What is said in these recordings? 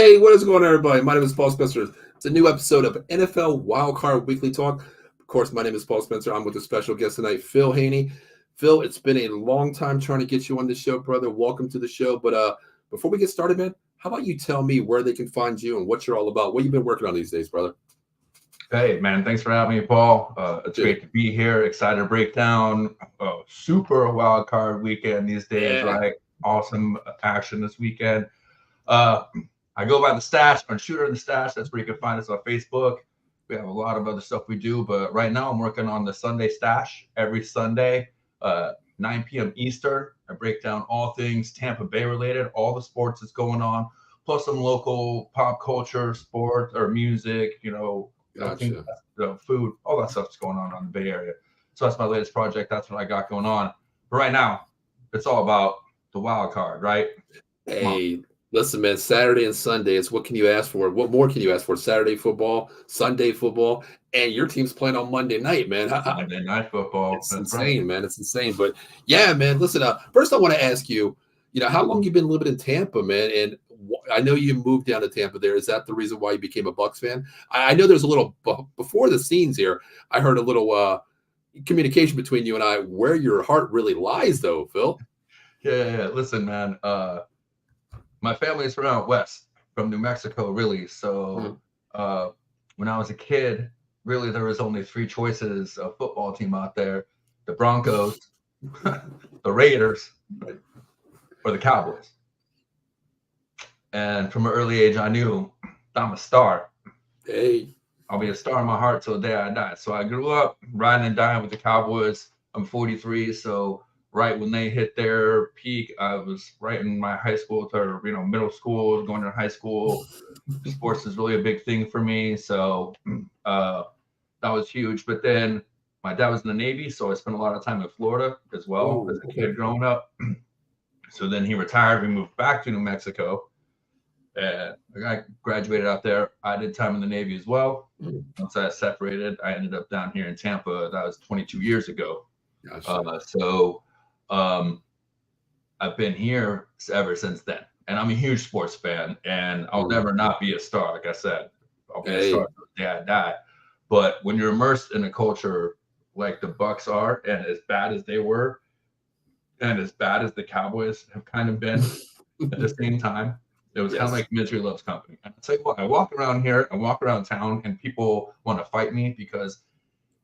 Hey, what is going on, everybody? My name is Paul Spencer. It's a new episode of NFL Wildcard Weekly Talk. Of course, my name is Paul Spencer. I'm with a special guest tonight, Phil Haney. Phil, it's been a long time trying to get you on the show, brother. Welcome to the show. But before we get started, man, how about you tell me where they can find you and what you're all about? What you been working on these days, brother? Hey, man, thanks for having me, Paul. It's Dude. great to be here. Excited to break down super wild card weekend these days, Yeah. right? Awesome action this weekend. I go by the stash on Shooter in the Stash. That's where you can find us on Facebook. We have a lot of other stuff we do, but right now I'm working on the Sunday Stash every Sunday, 9 p.m. Eastern. I break down all things Tampa Bay related, all the sports that's going on, plus some local pop culture, sport, or music, Gotcha. food, all that stuff's going on the Bay Area. So that's my latest project. That's what I got going on. But right now, it's all about the wild card, right? Hey, listen, man, Saturday and Sunday, it's what can you ask for? What more can you ask for? Saturday football, Sunday football, and your team's playing on Monday night, man. Monday Night Football. It's That's insane, right. man. It's insane. But yeah, man, listen, first I want to ask you, how long you been living in Tampa, man? And I know you moved down to Tampa there. Is that the reason why you became a Bucks fan? I know there's a little before the scenes here. I heard a little communication between you and I where your heart really lies, though, Phil. Yeah. Listen, man. My family is from out west, from New Mexico, really. So when I was a kid, really there was only three choices of football team out there: the Broncos, the Raiders, or the Cowboys. And from an early age, I knew I'm a star. Hey, I'll be a star in my heart till the day I die. So I grew up riding and dying with the Cowboys. I'm 43, so right when they hit their peak, I was right in my high school to middle school, going to high school. Sports is really a big thing for me, so that was huge. But then my dad was in the Navy, so I spent a lot of time in Florida as well as a kid growing up. So then he retired. We moved back to New Mexico. And I graduated out there. I did time in the Navy as well. Once I separated, I ended up down here in Tampa. That was 22 years ago. gotcha. I've been here ever since then. And I'm a huge sports fan, and I'll never not be a star. Like I said, I'll be a star till the day I die. But when you're immersed in a culture like the Bucks are, and as bad as they were, and as bad as the Cowboys have kind of been at the same time, it was kind of like misery loves company. And I'll tell you what, I walk around here, I walk around town, and people want to fight me because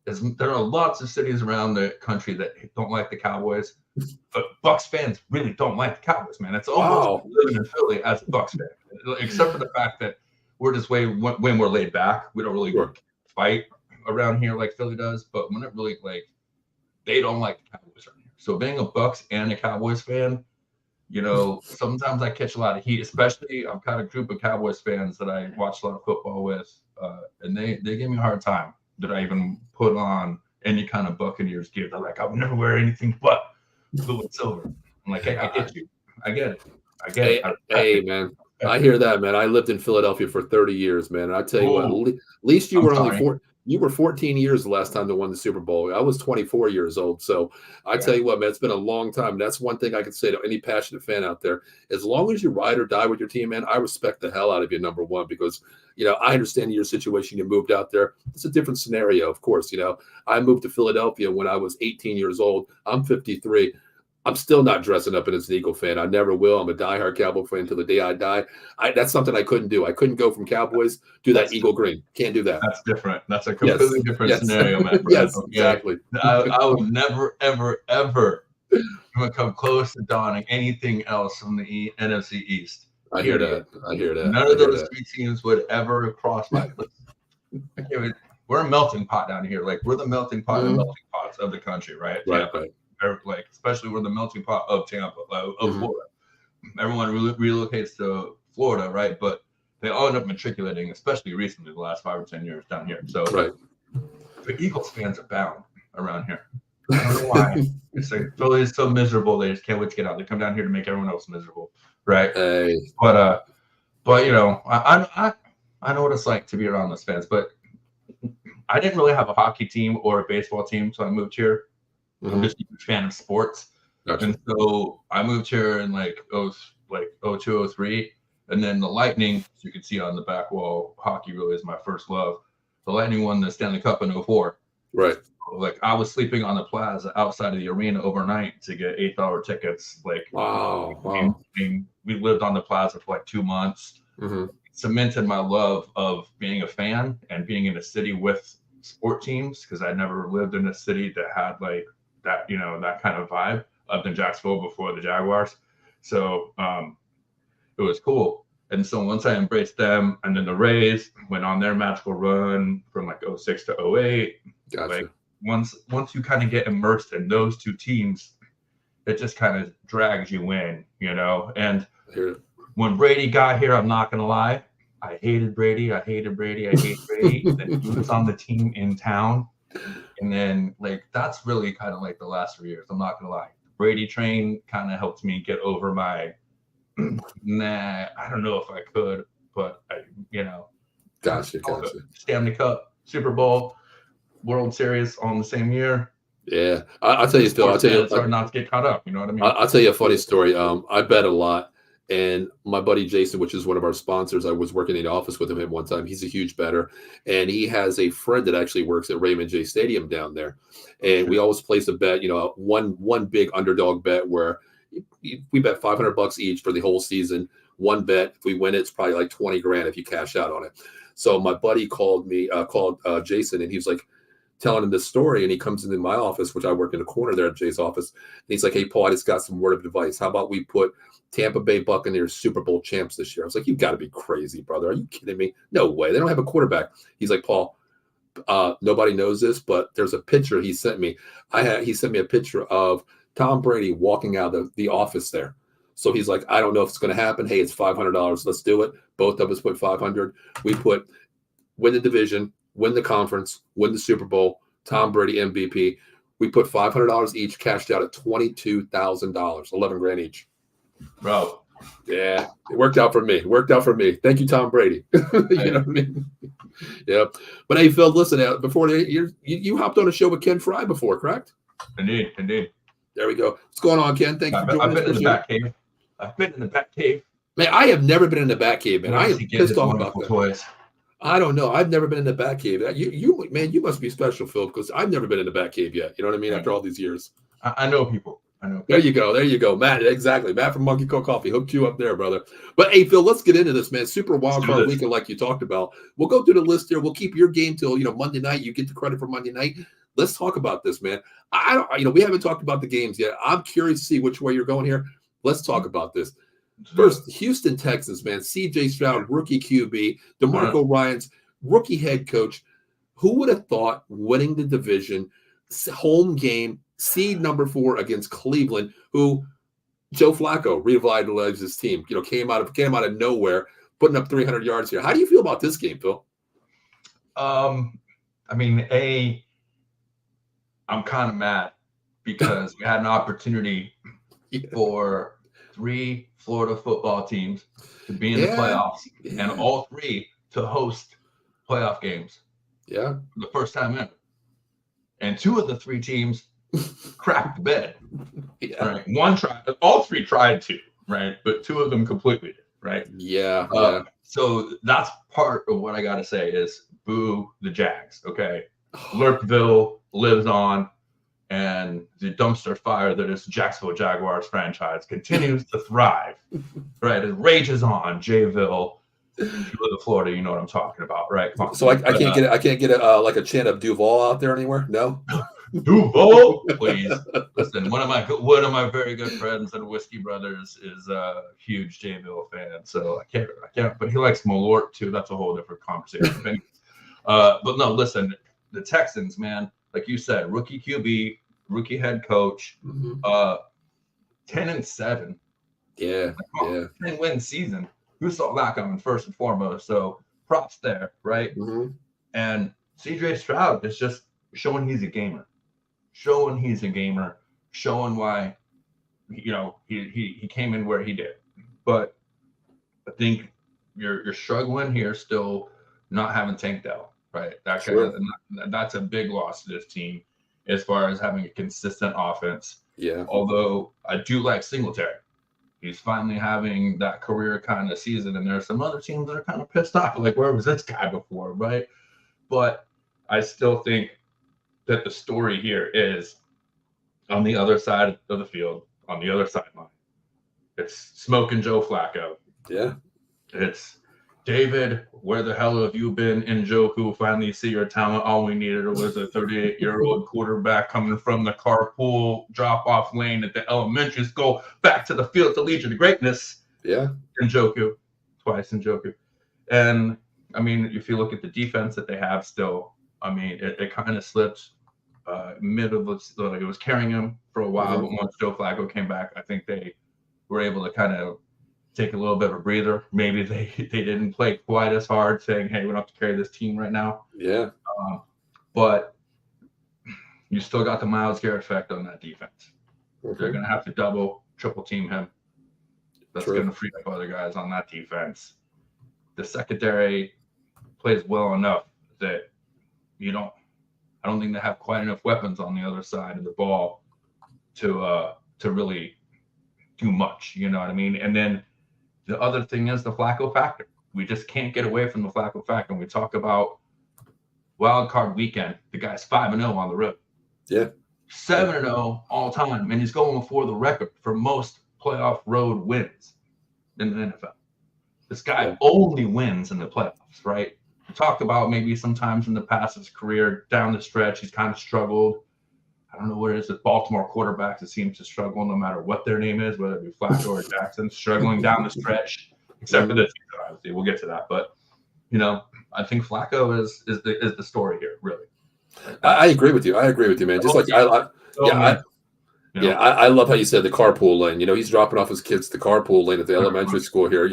there are lots of cities around the country that don't like the Cowboys, but Bucks fans really don't like the Cowboys, man. It's almost living in Philly as a Bucks fan, except for the fact that we're just way more laid back. We don't really fight around here like Philly does, but when it really they don't like the Cowboys around here. So being a Bucks and a Cowboys fan, sometimes I catch a lot of heat, especially I've got a group of Cowboys fans that I watch a lot of football with, and they give me a hard time that I even put on any kind of Buccaneers gear. They're like, I would never wear anything but blue and silver. I'm like, hey, I get you. I get it. Hey, man. I hear that, man. I lived in Philadelphia for 30 years, man. And I tell you what, at least you were only 4. You were 14 years the last time they won the Super Bowl. I was 24 years old. So I tell you what, man, it's been a long time. That's one thing I can say to any passionate fan out there. As long as you ride or die with your team, man, I respect the hell out of you, number one, because, I understand your situation. You moved out there. It's a different scenario, of course. I moved to Philadelphia when I was 18 years old. I'm 53. I'm still not dressing up as an Eagle fan. I never will. I'm a diehard Cowboy fan until the day I die. That's something I couldn't do. I couldn't go from Cowboys to that Eagle green. Can't do that. That's different. That's a completely different scenario, man. Yes, exactly. I would never, ever, ever even come close to donning anything else from the NFC East. I hear that. None of those three teams would ever cross my list. We're a melting pot down here. Like, we're the melting pot of melting pots of the country, right? Right. Especially we're the melting pot of Tampa, of Florida. Everyone relocates to Florida, right? But they all end up matriculating, especially recently, the last 5 or 10 years down here. So the Eagles fans are bound around here. I don't know why. It's like Philly is so miserable, they just can't wait to get out. They come down here to make everyone else miserable, right? But I know what it's like to be around those fans. But I didn't really have a hockey team or a baseball team, so I moved here. I'm just a huge fan of sports. Gotcha. And so I moved here in 02, 03. And then the Lightning, as you can see on the back wall, hockey really is my first love. The Lightning won the Stanley Cup in 2004. Right. Like I was sleeping on the plaza outside of the arena overnight to get $8 tickets. Like, wow. We lived on the plaza for like 2 months. Cemented my love of being a fan and being in a city with sport teams, because I never lived in a city that had like that, that kind of vibe other than Jacksonville before the Jaguars. So it was cool. And so once I embraced them, and then the Rays went on their magical run from like 06 to 08. Gotcha. Like once you kind of get immersed in those two teams, it just kind of drags you in, And when Brady got here, I'm not gonna lie, I hated Brady. I hate Brady. And then he was on the team in town. And then like that's really kind of like the last 3 years. I'm not gonna lie. The Brady train kind of helped me get over my I don't know if I could, but Gotcha. Stanley Cup, Super Bowl, World Series on the same year. Yeah, I'll tell you, Phil. It's hard not to get caught up. You know what I mean? I'll tell you a funny story. I bet a lot, and my buddy Jason, which is one of our sponsors, I was working in the office with him at one time. He's a huge bettor, and he has a friend that actually works at Raymond J Stadium down there, and we always place a bet. One big underdog bet where we bet $500 each for the whole season. One bet, if we win it, it's probably like 20 grand if you cash out on it. So my buddy called Jason, and he was like telling him this story, and he comes into my office, which I work in the corner there at Jay's office, and he's like, "Hey Paul, I just got some word of advice. How about we put Tampa Bay Buccaneers Super Bowl champs this year?" I was like, "You got to be crazy, brother. Are you kidding me? No way. They don't have a quarterback." He's like, "Paul, nobody knows this, but there's a picture he sent me. He sent me a picture of Tom Brady walking out of the office there." So he's like, "I don't know if it's going to happen. Hey, it's $500. Let's do it." Both of us put 500. We put win the division, win the conference, win the Super Bowl, Tom Brady MVP. We put $500 each, cashed out at $22,000, 11 grand each. Bro. Yeah, it worked out for me. Thank you, Tom Brady. You know what I mean? Yeah. But hey, Phil, listen, before you hopped on a show with Ken Fry before, correct? Indeed. There we go. What's going on, Ken? Thank you for joining us. I've been in the back cave. Man, I have never been in the back cave, man. I am pissed off about that. Toys. I don't know. I've never been in the back cave. You must be special, Phil, because I've never been in the back cave yet. You know what I mean? After all these years. I know people. There you go. Matt, exactly. Matt from Monkey Coat Coffee hooked you up there, brother. But hey, Phil, let's get into this, man. Super Wildcard weekend, like you talked about. We'll go through the list here. We'll keep your game till Monday night. You get the credit for Monday night. Let's talk about this, man. We haven't talked about the games yet. I'm curious to see which way you're going here. Let's talk about this. First, Houston Texans, man. C.J. Stroud, rookie QB. DeMarco Ryans, rookie head coach. Who would have thought winning the division, home game, seed number 4 against Cleveland, who Joe Flacco revitalized his team. Came out of nowhere, putting up 300 yards here. How do you feel about this game, Phil? I'm kind of mad because we had an opportunity for 3 Florida football teams to be in the playoffs and all 3 to host playoff games. Yeah. For the first time ever. And 2 of the 3 teams crapped the bed. Yeah. Right? All 3 tried to, right? But 2 of them completely did, right? Yeah. So that's part of what I got to say is boo the Jags, okay? Lurkville lives on, and the dumpster fire that is Jacksonville Jaguars franchise continues to thrive, right? It rages on, Jayville. If you live in Florida, you know what I'm talking about, right? Come on. So I can't get a chant of Duval out there anywhere. No, Duval, please. Listen, one of my very good friends and Whiskey Brothers is a huge Jayville fan, so I can't. But he likes Malort too. That's a whole different conversation. But no, listen, the Texans, man, like you said, rookie QB, rookie head coach, 10-7. Yeah, 10-win season. Who saw that coming first and foremost? So props there, right? Mm-hmm. And CJ Stroud is just showing he's a gamer, showing why, he came in where he did. But I think you're struggling here still, not having Tank Dell, right? That's a big loss to this team as far as having a consistent offense. Yeah. Although I do like Singletary. He's finally having that career kind of season, and there's some other teams that are kind of pissed off. Like, where was this guy before, right? But I still think that the story here is on the other side of the field, on the other sideline. It's smoking Joe Flacco. Yeah. It's David, where the hell have you been? In Njoku, finally see your talent. All we needed was a 38-year-old quarterback coming from the carpool drop-off lane at the elementary school back to the field to lead you to greatness. Yeah. Njoku, twice Njoku. And, I mean, if you look at the defense that they have still, I mean, it kind of slipped mid of it was carrying him for a while, but once Joe Flacco came back, I think they were able to kind of take a little bit of a breather. Maybe they didn't play quite as hard, saying, hey, we don't have to carry this team right now. Yeah. But you still got the Myles Garrett effect on that defense. They're going to have to double, triple team him. That's going to free up other guys on that defense. The secondary plays well enough that I don't think they have quite enough weapons on the other side of the ball to really do much. You know what I mean? And then the other thing is the Flacco factor. We just can't get away from the Flacco factor. When we talk about Wildcard weekend, the guy's 5-0 on the road. Yeah. 7-0 all time. And he's going for the record for most playoff road wins in the NFL. This guy only wins in the playoffs, right? We talked about maybe sometimes in the past his career down the stretch, he's kind of struggled. I don't know what it is with Baltimore quarterbacks. It seems to struggle no matter what their name is, whether it be Flacco or Jackson, struggling down the stretch, except for this season, obviously. We'll get to that. But, I think Flacco is the story here, really. I agree with you. Man. Just like I love how you said the carpool lane. He's dropping off his kids to the carpool lane at the elementary school here.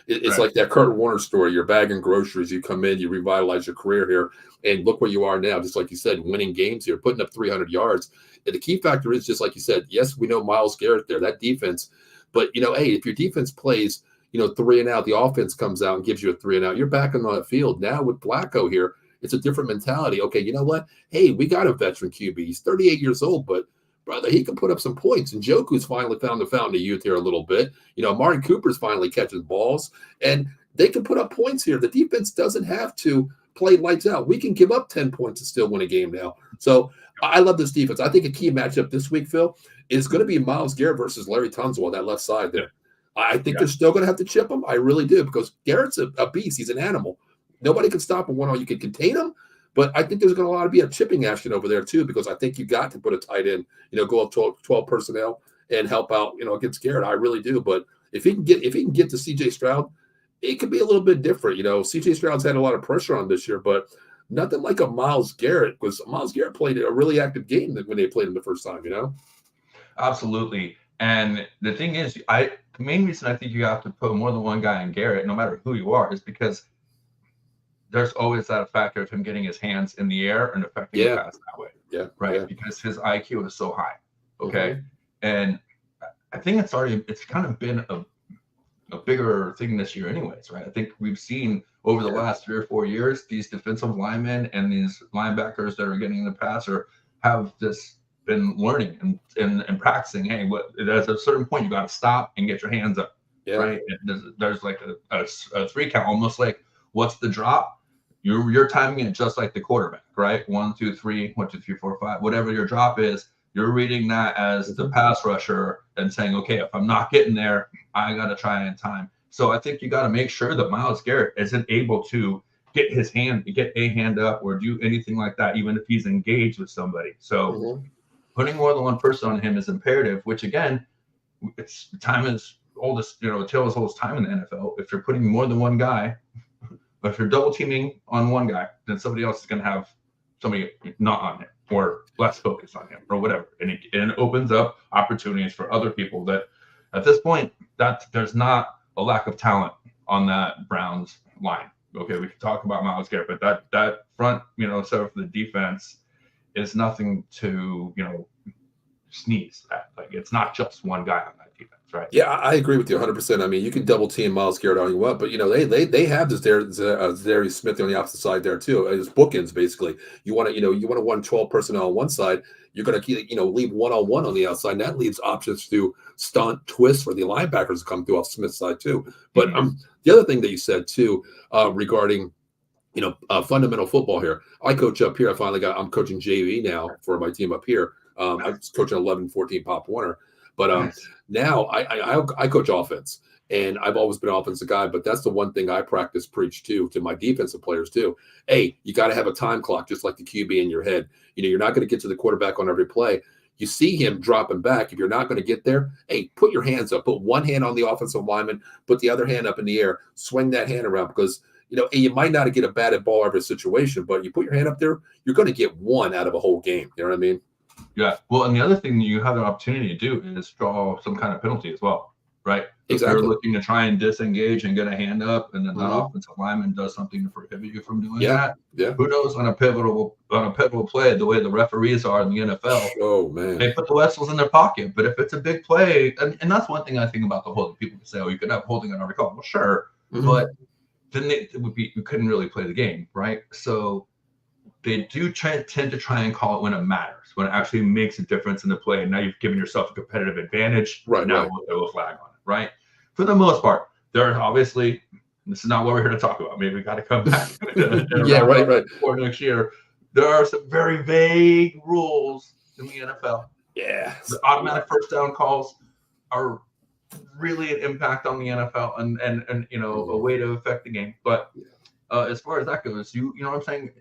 It's like that Kurt Warner story. You're bagging groceries. You come in, you revitalize your career here, and look where you are now. Just like you said, winning games here, putting up 300 yards. And the key factor is just like you said. Yes, we know Myles Garrett there, that defense. But hey, if your defense plays, 3 and out, the offense comes out and gives you a 3 and out. You're back on the field now with Flacco here. It's a different mentality. Okay, you know what? Hey, we got a veteran QB. He's 38 years old, but brother, he can put up some points. And Njoku's finally found the fountain of youth here a little bit. Martin Cooper's finally catching balls, and they can put up points here. The defense doesn't have to play lights out. We can give up 10 points and still win a game now. So I love this defense. I think a key matchup this week, Phil, is going to be Myles Garrett versus Larry Tunsil on that left side there. I think they're still going to have to chip him. I really do, because Garrett's a beast. He's an animal. Nobody can stop him one-on-one. You can contain him, but I think there's going to be a chipping action over there too, because I think you got to put a tight end, go up 12 personnel and help out, against Garrett. I really do. But if he can get to CJ Stroud, it could be a little bit different. CJ Stroud's had a lot of pressure on this year, but nothing like a Myles Garrett, because Myles Garrett played a really active game when they played him the first time. Absolutely. And the thing is, the main reason I think you have to put more than one guy in Garrett, no matter who you are, is because there's always that factor of him getting his hands in the air and affecting the pass that way. Yeah. Right. Yeah. Because his IQ is so high. Okay. And I think it's kind of been a bigger thing this year anyways, right? I think we've seen over the last 3 or 4 years, these defensive linemen and these linebackers that are getting the passer have just been learning and practicing. Hey, at a certain point, you got to stop and get your hands up. Yeah. Right. There's like a 3 count, almost like what's the drop? You're timing it just like the quarterback, right? 1, 2, 3, 1, 2, 3, 4, 5, whatever your drop is, you're reading that as the pass rusher and saying, okay, if I'm not getting there, I got to try and time. So I think you got to make sure that Myles Garrett isn't able to get a hand up or do anything like that, even if he's engaged with somebody. So putting more than one person on him is imperative, which again, it's time is oldest, tale as old as time in the NFL. If you're putting more than one guy, but if you're double teaming on one guy, then somebody else is going to have somebody not on him or less focused on him or whatever. And it opens up opportunities for other people that at this point, that there's not a lack of talent on that Browns line. Okay, we can talk about Myles Garrett, but that front, so for the defense is nothing to, sneeze at. Like, it's not just one guy on that defense, right? Yeah, I agree with you 100%. I mean, you can double team Miles Garrett all you want, but they have this Darius Smith on the opposite side there too. It's bookends basically. You want to 112 personnel on one side. You're going to leave one-on-one on the outside. And that leaves options to stunt, twist for the linebackers to come through off Smith's side too. But the other thing that you said too regarding fundamental football here. I coach up here. I'm coaching JV now for my team up here. I'm coaching 11, 14 Pop Warner. But now I coach offense, and I've always been an offensive guy. But that's the one thing I preach to my defensive players too. Hey, you got to have a time clock, just like the QB in your head. You're not going to get to the quarterback on every play. You see him dropping back. If you're not going to get there, hey, put your hands up. Put one hand on the offensive lineman. Put the other hand up in the air. Swing that hand around because you might not get a batted ball every situation, but you put your hand up there, you're going to get one out of a whole game. You know what I mean? Yeah. Well, and the other thing you have the opportunity to do is draw some kind of penalty as well, right? Exactly. If you're looking to try and disengage and get a hand up, and then that offensive lineman does something to prohibit you from doing that. Yeah. Who knows on a pivotal play, the way the referees are in the NFL. Oh man. They put the whistles in their pocket, but if it's a big play, and that's one thing I think about the holding. People can say, "Oh, you could have holding on every call." Well, sure, but then we couldn't really play the game, right? So they do tend to try and call it when it matters, when it actually makes a difference in the play. And now you've given yourself a competitive advantage. Right. Now we'll throw a flag on it, right? For the most part, there are obviously, this is not what we're here to talk about. Maybe we got to come back. Right. For next year, there are some very vague rules in the NFL. Yeah. The automatic first down calls are really an impact on the NFL and a way to affect the game. But as far as that goes, you know what I'm saying?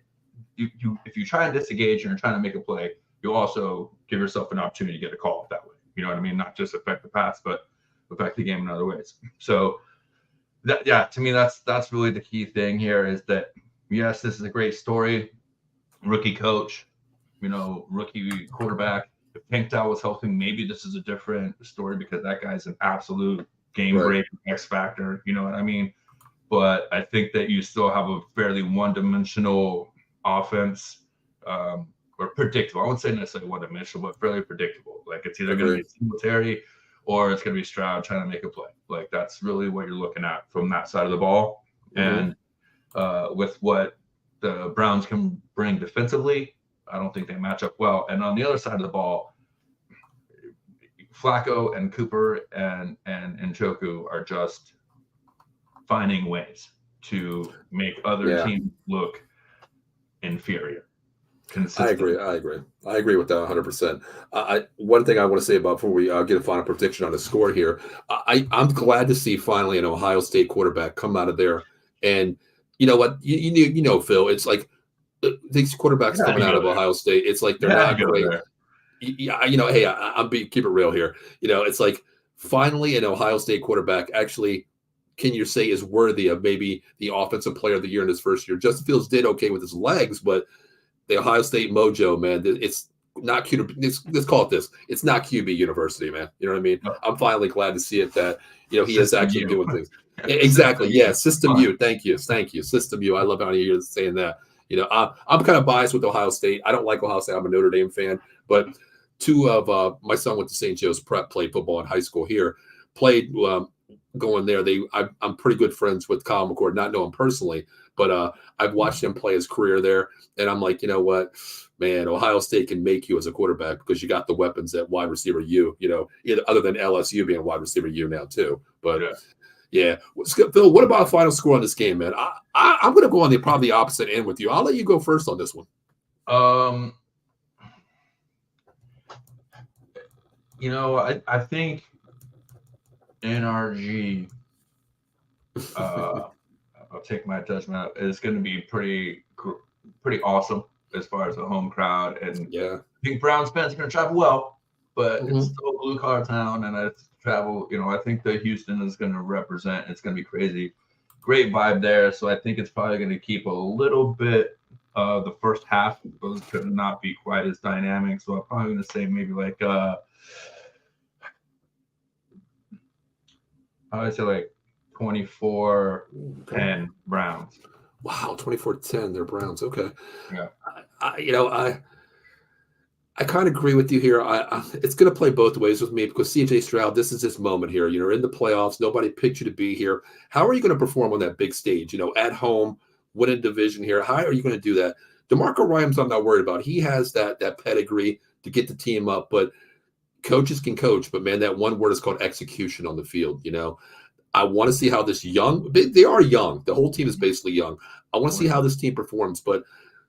You if you try and disengage and you're trying to make a play, you also give yourself an opportunity to get a call that way. You know what I mean? Not just affect the pass, but affect the game in other ways. So to me, that's really the key thing here is that, yes, this is a great story. Rookie coach, rookie quarterback. If Tank Dell was helping, maybe this is a different story because that guy's an absolute game-breaking X factor. You know what I mean? But I think that you still have a fairly one-dimensional offense, or predictable. I wouldn't say necessarily one-dimensional, but fairly predictable. Like it's either going to be Singletary or it's going to be Stroud trying to make a play. Like that's really what you're looking at from that side of the ball. And with what the Browns can bring defensively, I don't think they match up well. And on the other side of the ball, Flacco and Cooper and Njoku are just finding ways to make other teams look inferior. I agree with that 100%. One thing I want to say about before we get a final prediction on the score here, I'm glad to see finally an Ohio State quarterback come out of there. And you know what, Phil, it's like these quarterbacks coming out of Ohio State, it's like they're not great. Hey, I'm keep it real here. It's like finally an Ohio State quarterback actually, can you say, is worthy of maybe the offensive player of the year in his first year. Justin Fields did okay with his legs, but the Ohio State mojo, man, it's not QB. Let's call it this. It's not QB University, man. You know what I mean? I'm finally glad to see it that, he is actually doing things. Exactly. Yeah. System U. Thank you. System U. I love how you're saying that. I'm kind of biased with Ohio State. I don't like Ohio State. I'm a Notre Dame fan, but two of my son went to St. Joe's Prep, played football in high school here, played going there. I'm pretty good friends with Kyle McCord, not know him personally, but I've watched him play his career there. And I'm like, you know what, man, Ohio State can make you as a quarterback because you got the weapons at wide receiver U, either other than LSU being wide receiver U now too. But yeah. Phil, what about final score on this game, man? I'm going to go on probably the opposite end with you. I'll let you go first on this one. I think NRG, I'll take my judgment out, is going to be pretty awesome as far as the home crowd. And I think Browns fans are going to travel well, but it's still a blue collar town, and it's travel. I think that Houston is going to represent. It's going to be crazy. Great vibe there. So I think it's probably going to keep a little bit the first half. Those could not be quite as dynamic. So I'm probably going to say maybe like I would say like 24-10 Browns. Wow, 24-10, they're Browns. Okay. Yeah. I kind of agree with you here. It's going to play both ways with me because CJ Stroud, this is his moment here. You're in the playoffs. Nobody picked you to be here. How are you going to perform on that big stage? At home, winning division here. How are you going to do that? DeMarco Ryans, I'm not worried about. He has that pedigree to get the team up, but coaches can coach. But man, that one word is called execution on the field. I want to see how this they are young. The whole team is basically young. I want to see how this team performs. But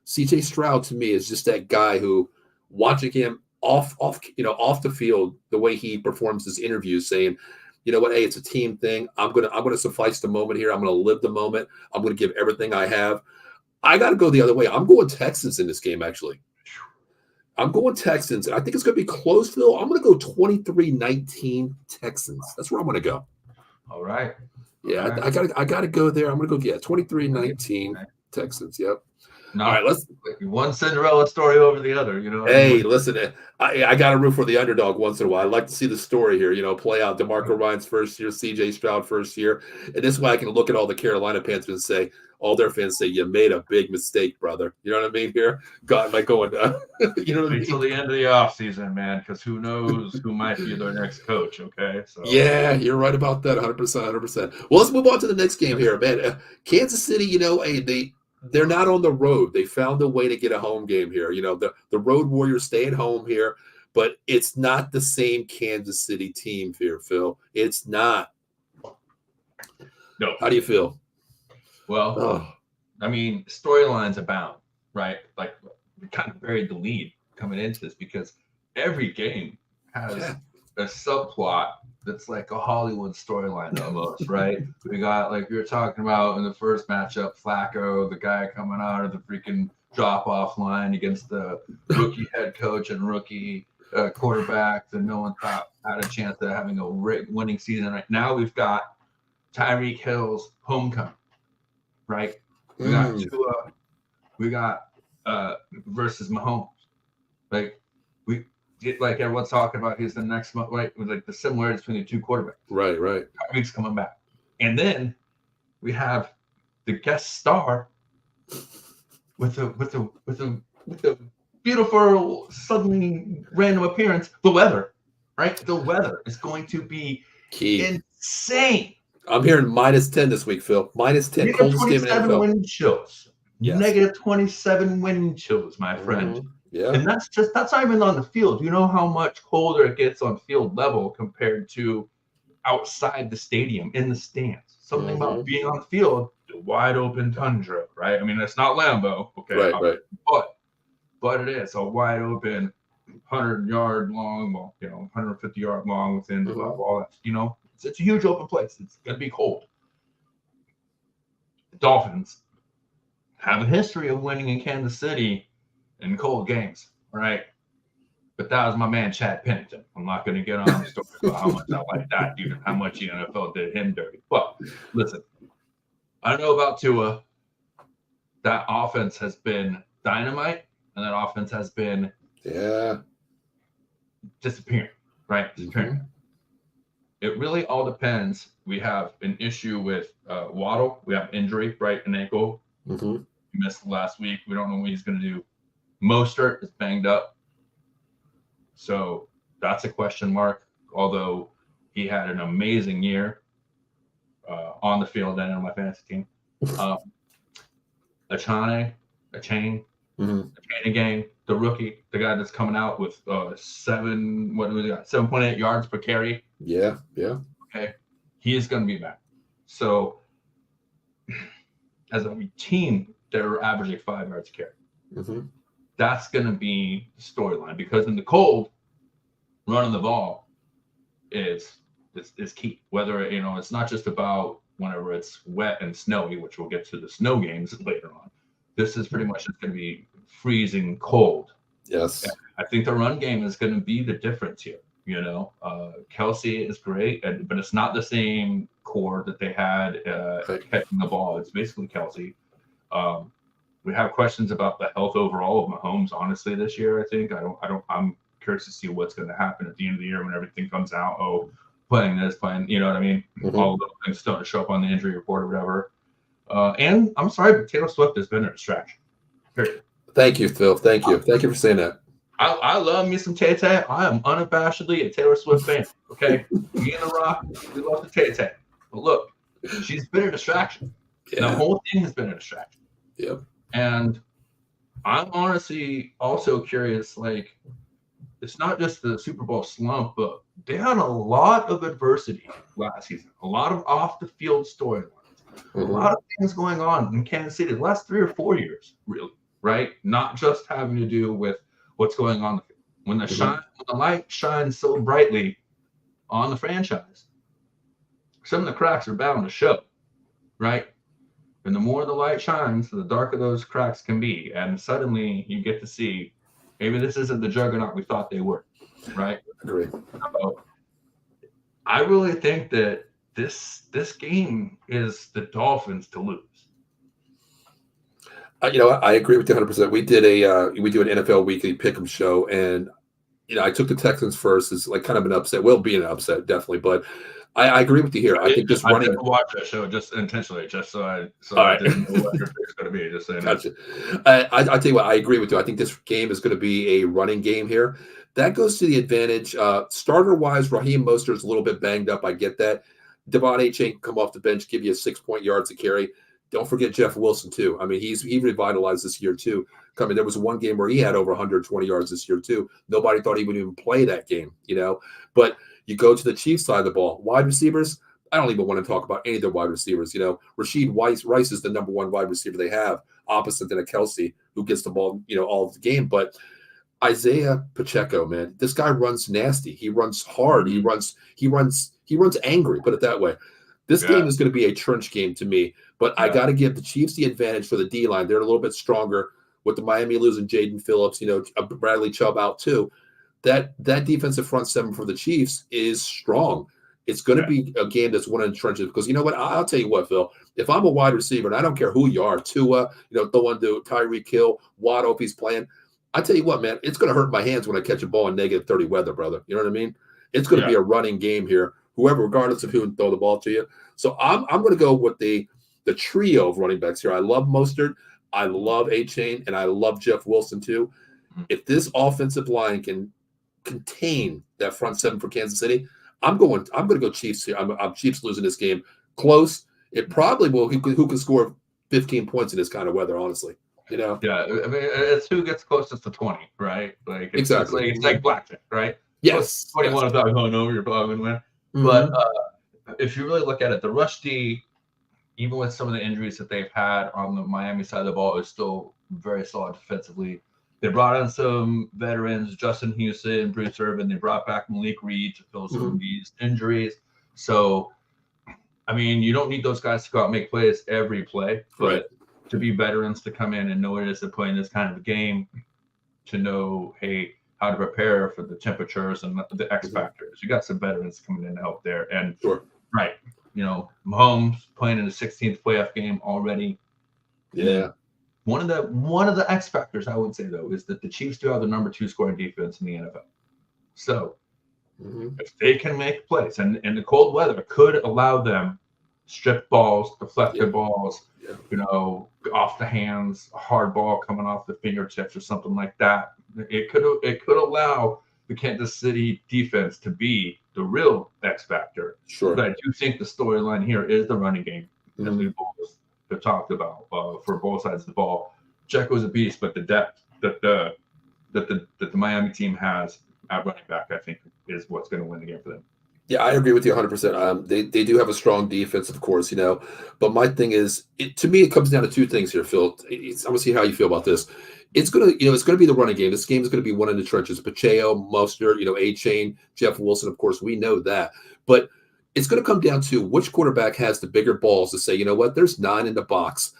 CJ Stroud to me is just that guy who, watching him off the field, the way he performs his interviews, saying, you know what, hey, it's a team thing. I'm gonna suffice the moment here. I'm gonna live the moment. I'm gonna give everything I have. I got to go the other way. I'm going Texans in this game, actually. I'm going Texans. I think it's going to be close, Phil. I'm going to go 23-19 Texans. That's where I'm going to go. All right. Yeah, all right. I got to go there. I'm going to go 23-19 Texans. Yep. No, all right, let's one Cinderella story over the other. Hey, listen, I got to root for the underdog once in a while. I like to see the story here. Play out DeMarco Ryans first year, CJ Stroud first year, and this way I can look at all the Carolina Panthers and say, all their fans say, you made a big mistake, brother. You know what I mean? Here, God, am I going? You know what I mean? Until the end of the offseason, man, because who knows who might be their next coach? Okay, so yeah, you're right about that, 100%. Well, let's move on to the next game here, man. Kansas City, hey, they're not on the road. They found a way to get a home game here. The Road Warriors stay at home here, but it's not the same Kansas City team here, Phil. It's not. No. How do you feel? Well, I mean, storylines abound, right? Like, we kind of buried the lead coming into this because every game has a subplot that's like a Hollywood storyline almost, right? We got, like we were talking about in the first matchup, Flacco, the guy coming out of the freaking drop-off line against the rookie head coach and rookie quarterback that no one thought had a chance of having a winning season. Right now, we've got Tyreek Hill's homecoming, right? We got Tua, we got versus Mahomes. Like everyone's talking about, he's the next month, right? With like the similarities between the two quarterbacks. Right. Tyreek's coming back, and then we have the guest star with a beautiful, suddenly random appearance. The weather, right? The weather is going to be insane. I'm hearing -10 this week, Phil. -10. Coldest game in NFL. Wind chills. Yes. -27 wind chills, my friend. Mm-hmm. Yeah. And that's not even on the field. You know how much colder it gets on field level compared to outside the stadium in the stands. Something about being on the field, the wide open tundra, right? I mean, it's not Lambeau, okay? Right. But it is a wide open 100-yard long, 150-yard long within all that, It's a huge open place. It's going to be cold. The Dolphins have a history of winning in Kansas City in cold games, right? But that was my man, Chad Pennington. I'm not going to get on the story about how much I like that dude and how much the NFL did him dirty. But listen, I know about Tua. That offense has been dynamite, and that offense has been disappearing, right? Disappearing. It really all depends. We have an issue with Waddle. We have injury, right? An ankle. He missed last week. We don't know what he's going to do. Mostert is banged up. So that's a question mark, although he had an amazing year on the field and on my fantasy team. Achane game, the rookie, the guy that's coming out with 7.8 yards per carry. Yeah. Okay. He is going to be back. So as a team, they're averaging 5 yards a carry. That's going to be the storyline because in the cold, running the ball is key. Whether, it's not just about whenever it's wet and snowy, which we'll get to the snow games later on. This is pretty much just going to be freezing cold. Yes. I think the run game is going to be the difference here. Kelsey is great, but it's not the same core that they had catching the ball. It's basically Kelsey. We have questions about the health overall of Mahomes, honestly, this year. I think I'm curious to see what's going to happen at the end of the year when everything comes out. Oh, playing this, you know what I mean? All the little things starting to show up on the injury report or whatever. And I'm sorry, but Taylor Swift has been a distraction. Period. Thank you, Phil. Thank you for saying that. I love me some Tay Tay. I am unabashedly a Taylor Swift fan. Okay, me and The Rock, we love the Tay Tay. But look, she's been a distraction. Yeah. The whole thing has been a distraction. Yep. And I'm honestly also curious. Like, it's not just the Super Bowl slump, but they had a lot of adversity last season. A lot of off the field storylines. A lot of things going on in Kansas City the last 3 or 4 years, really. Right? Not just having to do with what's going on. When the light shines so brightly on the franchise, some of the cracks are bound to show, right? And the more the light shines, the darker those cracks can be. And suddenly you get to see maybe this isn't the juggernaut we thought they were, right? Agree. So I really think that this game is the Dolphins to lose. I agree with you 100%. We do an NFL weekly pick'em show, and I took the Texans first. It's like kind of an upset. Will be an upset, definitely, but I agree with you here. I think this running. I didn't watch that show just intentionally, just so I didn't know what your pick's going to be. Just saying. Gotcha. I tell you what, I agree with you. I think this game is going to be a running game here. That goes to the advantage. Starter wise, Raheem Mostert's a little bit banged up. I get that. Devon Achane can come off the bench, give you a 6-point yards to carry. Don't forget Jeff Wilson too. I mean, he revitalized this year too. There was one game where he had over 120 yards this year too. Nobody thought he would even play that game, But you go to the Chiefs side of the ball. Wide receivers, I don't even want to talk about any of their wide receivers. Rashid Rice is the number one wide receiver they have, opposite than a Kelsey who gets the ball, all of the game. But Isaiah Pacheco, man, this guy runs nasty. He runs hard. He runs angry. Put it that way. This game is going to be a trench game to me, but I got to give the Chiefs the advantage for the D-line. They're a little bit stronger with the Miami losing Jaden Phillips, Bradley Chubb out too. That defensive front seven for the Chiefs is strong. It's going to be a game that's won in the trenches because you know what? I'll tell you what, Phil. If I'm a wide receiver, and I don't care who you are, Tua, throwing to Tyreek Hill, Waddle if he's playing, I tell you what, man, it's going to hurt my hands when I catch a ball in negative 30 weather, brother. You know what I mean? It's going to be a running game here. Whoever, regardless of who can throw the ball to you. So I'm going to go with the trio of running backs here. I love Mostert, I love Achane, and I love Jeff Wilson too. If this offensive line can contain that front seven for Kansas City, I'm going to go Chiefs here. I'm Chiefs losing this game close. It probably will. Who can score 15 points in this kind of weather? Honestly, Yeah, I mean, it's who gets closest to 20, right? Like exactly. It's like blackjack, right? Yes. 21 without going over, you're probably going to win. But if you really look at it, the rush D, even with some of the injuries that they've had on the Miami side of the ball, is still very solid defensively. They brought in some veterans, Justin Houston, Bruce Irvin. They brought back Malik Reed to fill some of these injuries. So, I mean, you don't need those guys to go out and make plays every play, but to be veterans to come in and know what it is to play in this kind of a game, to know, hey, how to prepare for the temperatures and the X factors. You got some veterans coming in to help there. And Mahomes playing in the 16th playoff game already. Yeah. One of the X factors I would say though is that the Chiefs do have the number 2 scoring defense in the NFL. So if they can make plays, and the cold weather could allow them strip balls, deflected balls, off the hands, a hard ball coming off the fingertips or something like that. It could allow the Kansas City defense to be the real X factor. Sure. But I do think the storyline here is the running game that we both have talked about for both sides of the ball. Checo's a beast, but the depth that the Miami team has at running back, I think, is what's going to win the game for them. Yeah, I agree with you 100%. They do have a strong defense, of course, But my thing is, to me, it comes down to two things here, Phil. I'm gonna see how you feel about this. It's gonna be the running game. This game is gonna be one in the trenches. Pacheco, Mostert, Achane, Jeff Wilson, of course, we know that. But it's gonna come down to which quarterback has the bigger balls to say, you know what, there's 9 in the box.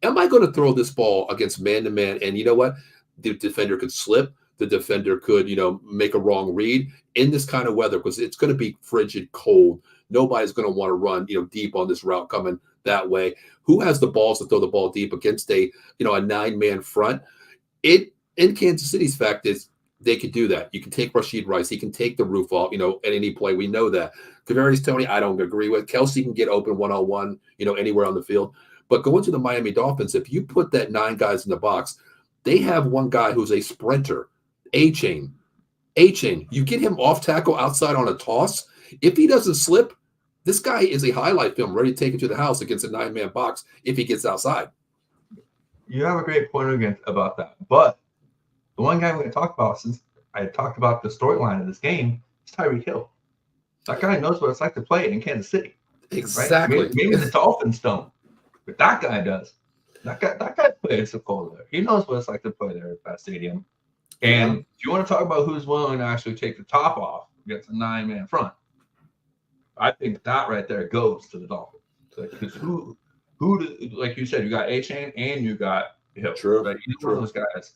Am I going to throw this ball against man-to-man? And you know what? The defender could slip. The defender could, make a wrong read in this kind of weather because it's going to be frigid cold. Nobody's going to want to run, deep on this route coming that way. Who has the balls to throw the ball deep against a 9-man front? In Kansas City's fact is they could do that. You can take Rashid Rice. He can take the roof off, at any play. We know that. Kadarius Toney, I don't agree with. Kelsey can get open one-on-one, anywhere on the field. But going to the Miami Dolphins, if you put that 9 guys in the box, they have one guy who's a sprinter. A-chain. A-chain. You get him off tackle outside on a toss. If he doesn't slip, this guy is a highlight film ready to take it to the house against a 9-man box if he gets outside. You have a great point about that. But the one guy we're going to talk about, since I talked about the storyline of this game, is Tyreek Hill. That guy knows what it's like to play in Kansas City. Exactly. Right? Maybe the Dolphins don't, but that guy does. That guy plays the football there. He knows what it's like to play there at that stadium. And if you want to talk about who's willing to actually take the top off against a 9-man front, I think that right there goes to the Dolphins. Because who, like you said, you got A-Chain and you got Hill. True. Like either one of those guys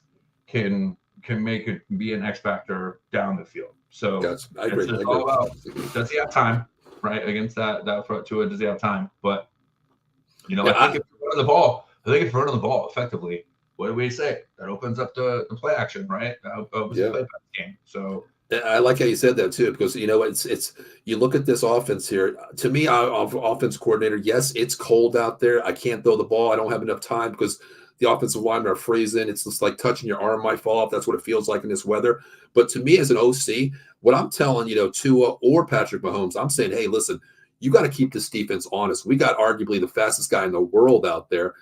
can make it be an X factor down the field. So I agree. It's all about, does he have time, right, against that front two? Does he have time? But I think if you're running the ball, effectively, what do we say? That opens up the play action, right? That opens the play pass game. So I like how you said that too, because it's you look at this offense here. To me, I'm offense coordinator. Yes, it's cold out there. I can't throw the ball. I don't have enough time because the offensive linemen are freezing. It's just like touching your arm might fall off. That's what it feels like in this weather. But to me, as an OC, what I'm telling Tua or Patrick Mahomes, I'm saying, hey, listen, you got to keep this defense honest. We got arguably the fastest guy in the world out there.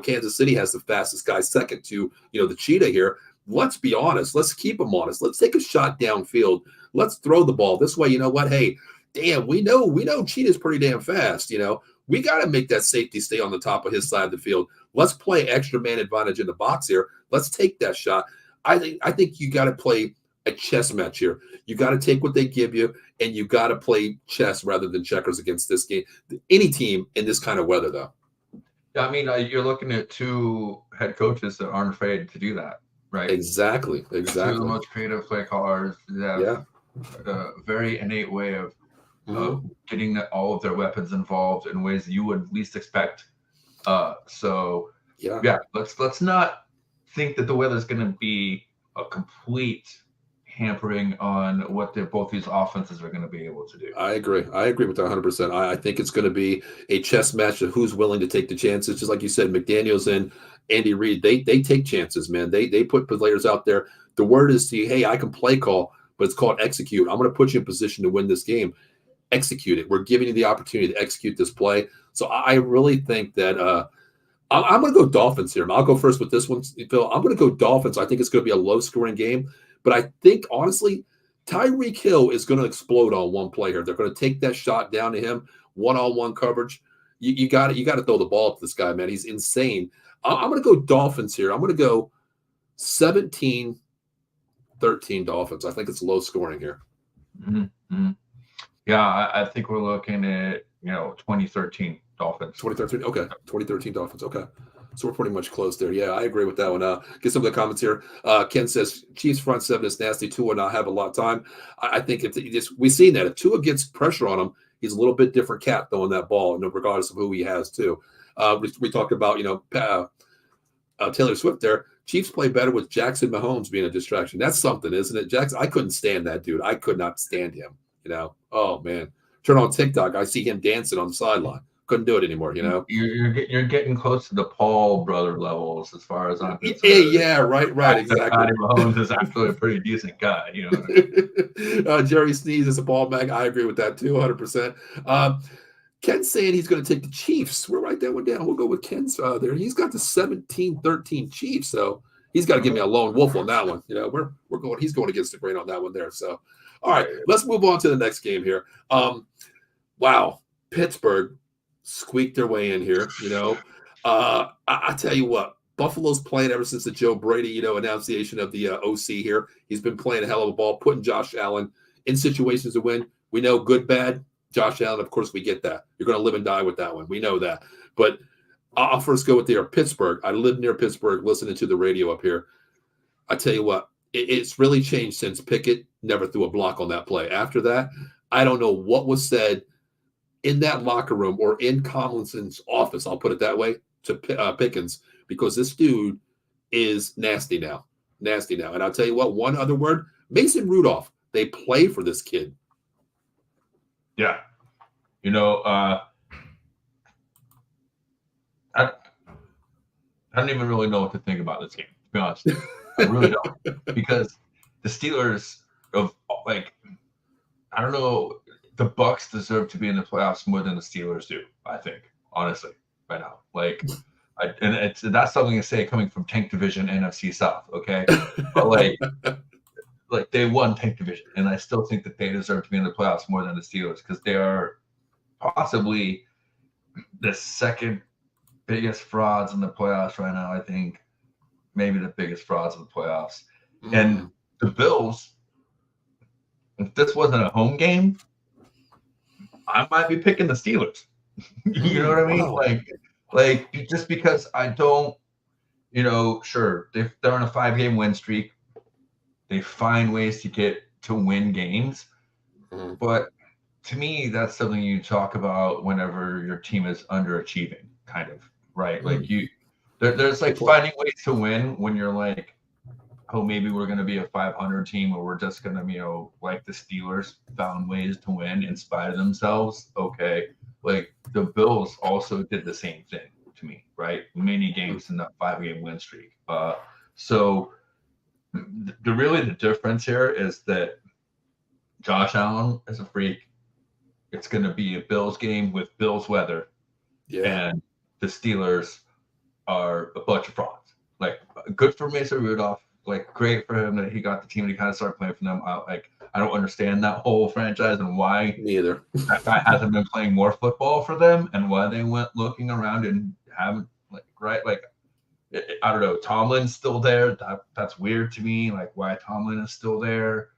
Kansas City has the fastest guy, second to the Cheetah here. Let's be honest. Let's keep them honest. Let's take a shot downfield. Let's throw the ball this way. You know what? Hey, damn, we know Cheetah's pretty damn fast. We got to make that safety stay on the top of his side of the field. Let's play extra man advantage in the box here. Let's take that shot. I think you got to play a chess match here. You got to take what they give you, and you got to play chess rather than checkers against this game. Any team in this kind of weather, though. Yeah, I mean, you're looking at two head coaches that aren't afraid to do that, right? Exactly. Two of the most creative play callers. They have a very innate way of getting all of their weapons involved in ways that you would least expect. Let's not think that the weather is going to be a complete hampering on what both these offenses are going to be able to do. I agree with that 100%. I think it's going to be a chess match of who's willing to take the chances. Just like you said, McDaniels and Andy Reid, they take chances, man. They put players out there. The word is to, hey, I can play call, but it's called execute. I'm going to put you in position to win this game. Execute it. We're giving you the opportunity to execute this play. So I really think that I'm going to go Dolphins here. I'll go first with this one, Phil. I'm going to go Dolphins. I think it's going to be a low-scoring game. But I think, honestly, Tyreek Hill is going to explode on one play here. They're going to take that shot down to him, one-on-one coverage. You got to throw the ball to this guy, man. He's insane. I'm going to go Dolphins here. I'm going to go 17-13 Dolphins. I think it's low scoring here. Mm-hmm. Yeah, I think we're looking at 2013 Dolphins. 2013. Okay, 2013 Dolphins. Okay. So we're pretty much close there. Yeah, I agree with that one. Get some of the comments here. Ken says Chiefs front seven is nasty. Tua not have a lot of time. I think we've seen that if Tua gets pressure on him, he's a little bit different cat throwing that ball, regardless of who he has too. We talked about Taylor Swift there. Chiefs play better with Jackson Mahomes being a distraction. That's something, isn't it? Jackson, I couldn't stand that dude. I could not stand him. Oh man, turn on TikTok, I see him dancing on the sideline. Couldn't do it anymore. You're getting close to the Paul brother levels as far as I'm concerned. Yeah, right, exactly. Patty Mahomes is actually a pretty decent guy. Jerry sneezes a ball mag. I agree with that too, 100%. Ken's saying he's going to take the Chiefs. We'll write that one down. We'll go with Ken's there. He's got the 17-13 Chiefs, so he's got to give me a lone wolf on that one. We're going. He's going against the grain on that one there. So, all right, let's move on to the next game here. Wow, Pittsburgh squeaked their way in here. I tell you what, Buffalo's playing ever since the Joe Brady, annunciation of the OC here. He's been playing a hell of a ball, putting Josh Allen in situations to win. We know good, bad. Josh Allen, of course, we get that. You're going to live and die with that one. We know that. But I'll first go with Pittsburgh. I live near Pittsburgh, listening to the radio up here. I tell you what, it's really changed since Pickett never threw a block on that play. After that, I don't know what was said in that locker room or in Tomlinson's office, I'll put it that way, to Pickens, because this dude is nasty now. And I'll tell you what, one other word, Mason Rudolph. They play for this kid. Yeah. I don't even really know what to think about this game, to be honest. I really don't. Because the Steelers of like, I don't know, the Bucks deserve to be in the playoffs more than the Steelers do. I think, honestly, right now, like, that's something to say coming from Tank Division, NFC South. Okay, but like they won Tank Division, and I still think that they deserve to be in the playoffs more than the Steelers because they are possibly the second biggest frauds in the playoffs right now. I think maybe the biggest frauds in the playoffs. And the Bills, if this wasn't a home game, I might be picking the Steelers. You know what I mean? Wow. Like just because I don't, sure, they're on a 5-game win streak. They find ways to win games. But to me, that's something you talk about whenever your team is underachieving, kind of, right? Like there's like finding ways to win when you're like, oh, maybe we're going to be a 500 team or we're just going to, like the Steelers found ways to win in spite of themselves. Okay. Like the Bills also did the same thing to me, right? Many games in that 5-game win streak. So the difference here is that Josh Allen is a freak. It's going to be a Bills game with Bills weather. Yeah. And the Steelers are a bunch of frauds. Like, good for Mason Rudolph. Like, great for him that he got the team and he kind of started playing for them. I don't understand that whole franchise and why neither that guy hasn't been playing more football for them and why they went looking around and haven't, I don't know. Tomlin's still there. That's weird to me. Like, why Tomlin is still there.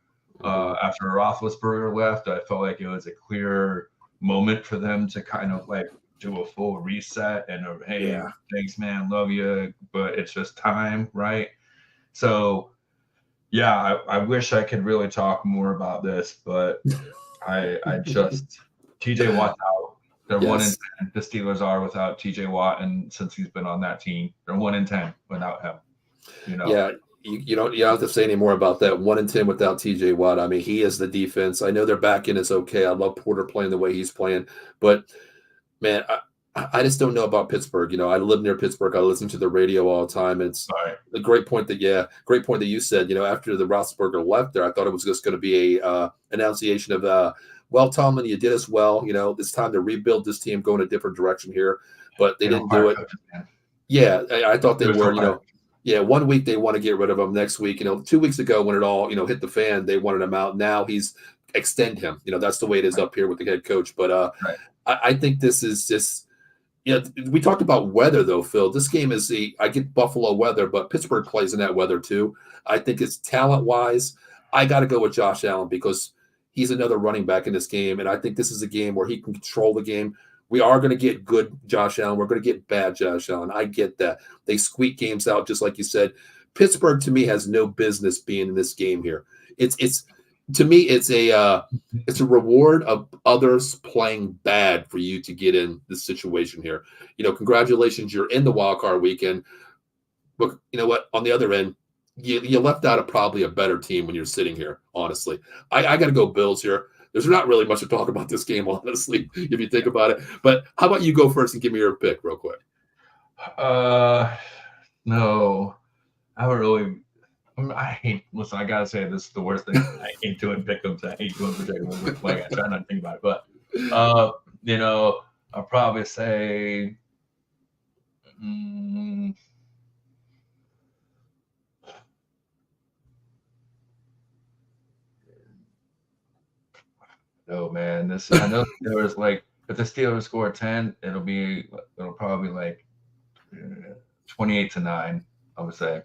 After Roethlisberger left, I felt like it was a clear moment for them to kind of like do a full reset and thanks, man, love you, but it's just time, right? So, yeah, I wish I could really talk more about this, but I just TJ Watt's out. They're 1-10. The Steelers are without TJ Watt, and since he's been on that team, they're 1-10 without him. Yeah. You don't have to say any more about that. 1-10 without TJ Watt. I mean, he is the defense. I know their back end is okay. I love Porter playing the way he's playing, but man, I just don't know about Pittsburgh. I live near Pittsburgh. I listen to the radio all the time. It's a great point that you said. After the Roethlisberger left there, I thought it was just going to be a annunciation of well, Tomlin, you did us well. It's time to rebuild this team, go in a different direction here, but they didn't do it. Yeah, I thought they were. 1 week they want to get rid of him. Next week, 2 weeks ago when it all, hit the fan, they wanted him out. Now he's extend him. That's the way it is up here with the head coach. But I think this is just, we talked about weather though, Phil. This game is I get Buffalo weather, but Pittsburgh plays in that weather too. I think it's talent wise. I got to go with Josh Allen because he's another running back in this game, and I think this is a game where he can control the game. We are going to get good Josh Allen. We're going to get bad Josh Allen. I get that. They squeak games out, just like you said. Pittsburgh, to me, has no business being in this game here. It's to me, it's a reward of others playing bad for you to get in this situation here. Congratulations, you're in the wildcard weekend. But you know what? On the other end, you left out probably a better team when you're sitting here, honestly. I got to go Bills here. There's not really much to talk about this game, honestly, if you think about it. But how about you go first and give me your pick real quick? No. I don't really listen, I got to say this is the worst thing. I hate doing pick-ups. I hate doing predictions. Like, I try not to think about it. But, I'll probably say oh man, I know there was like if the Steelers score 10, it'll probably like 28-9, I would say.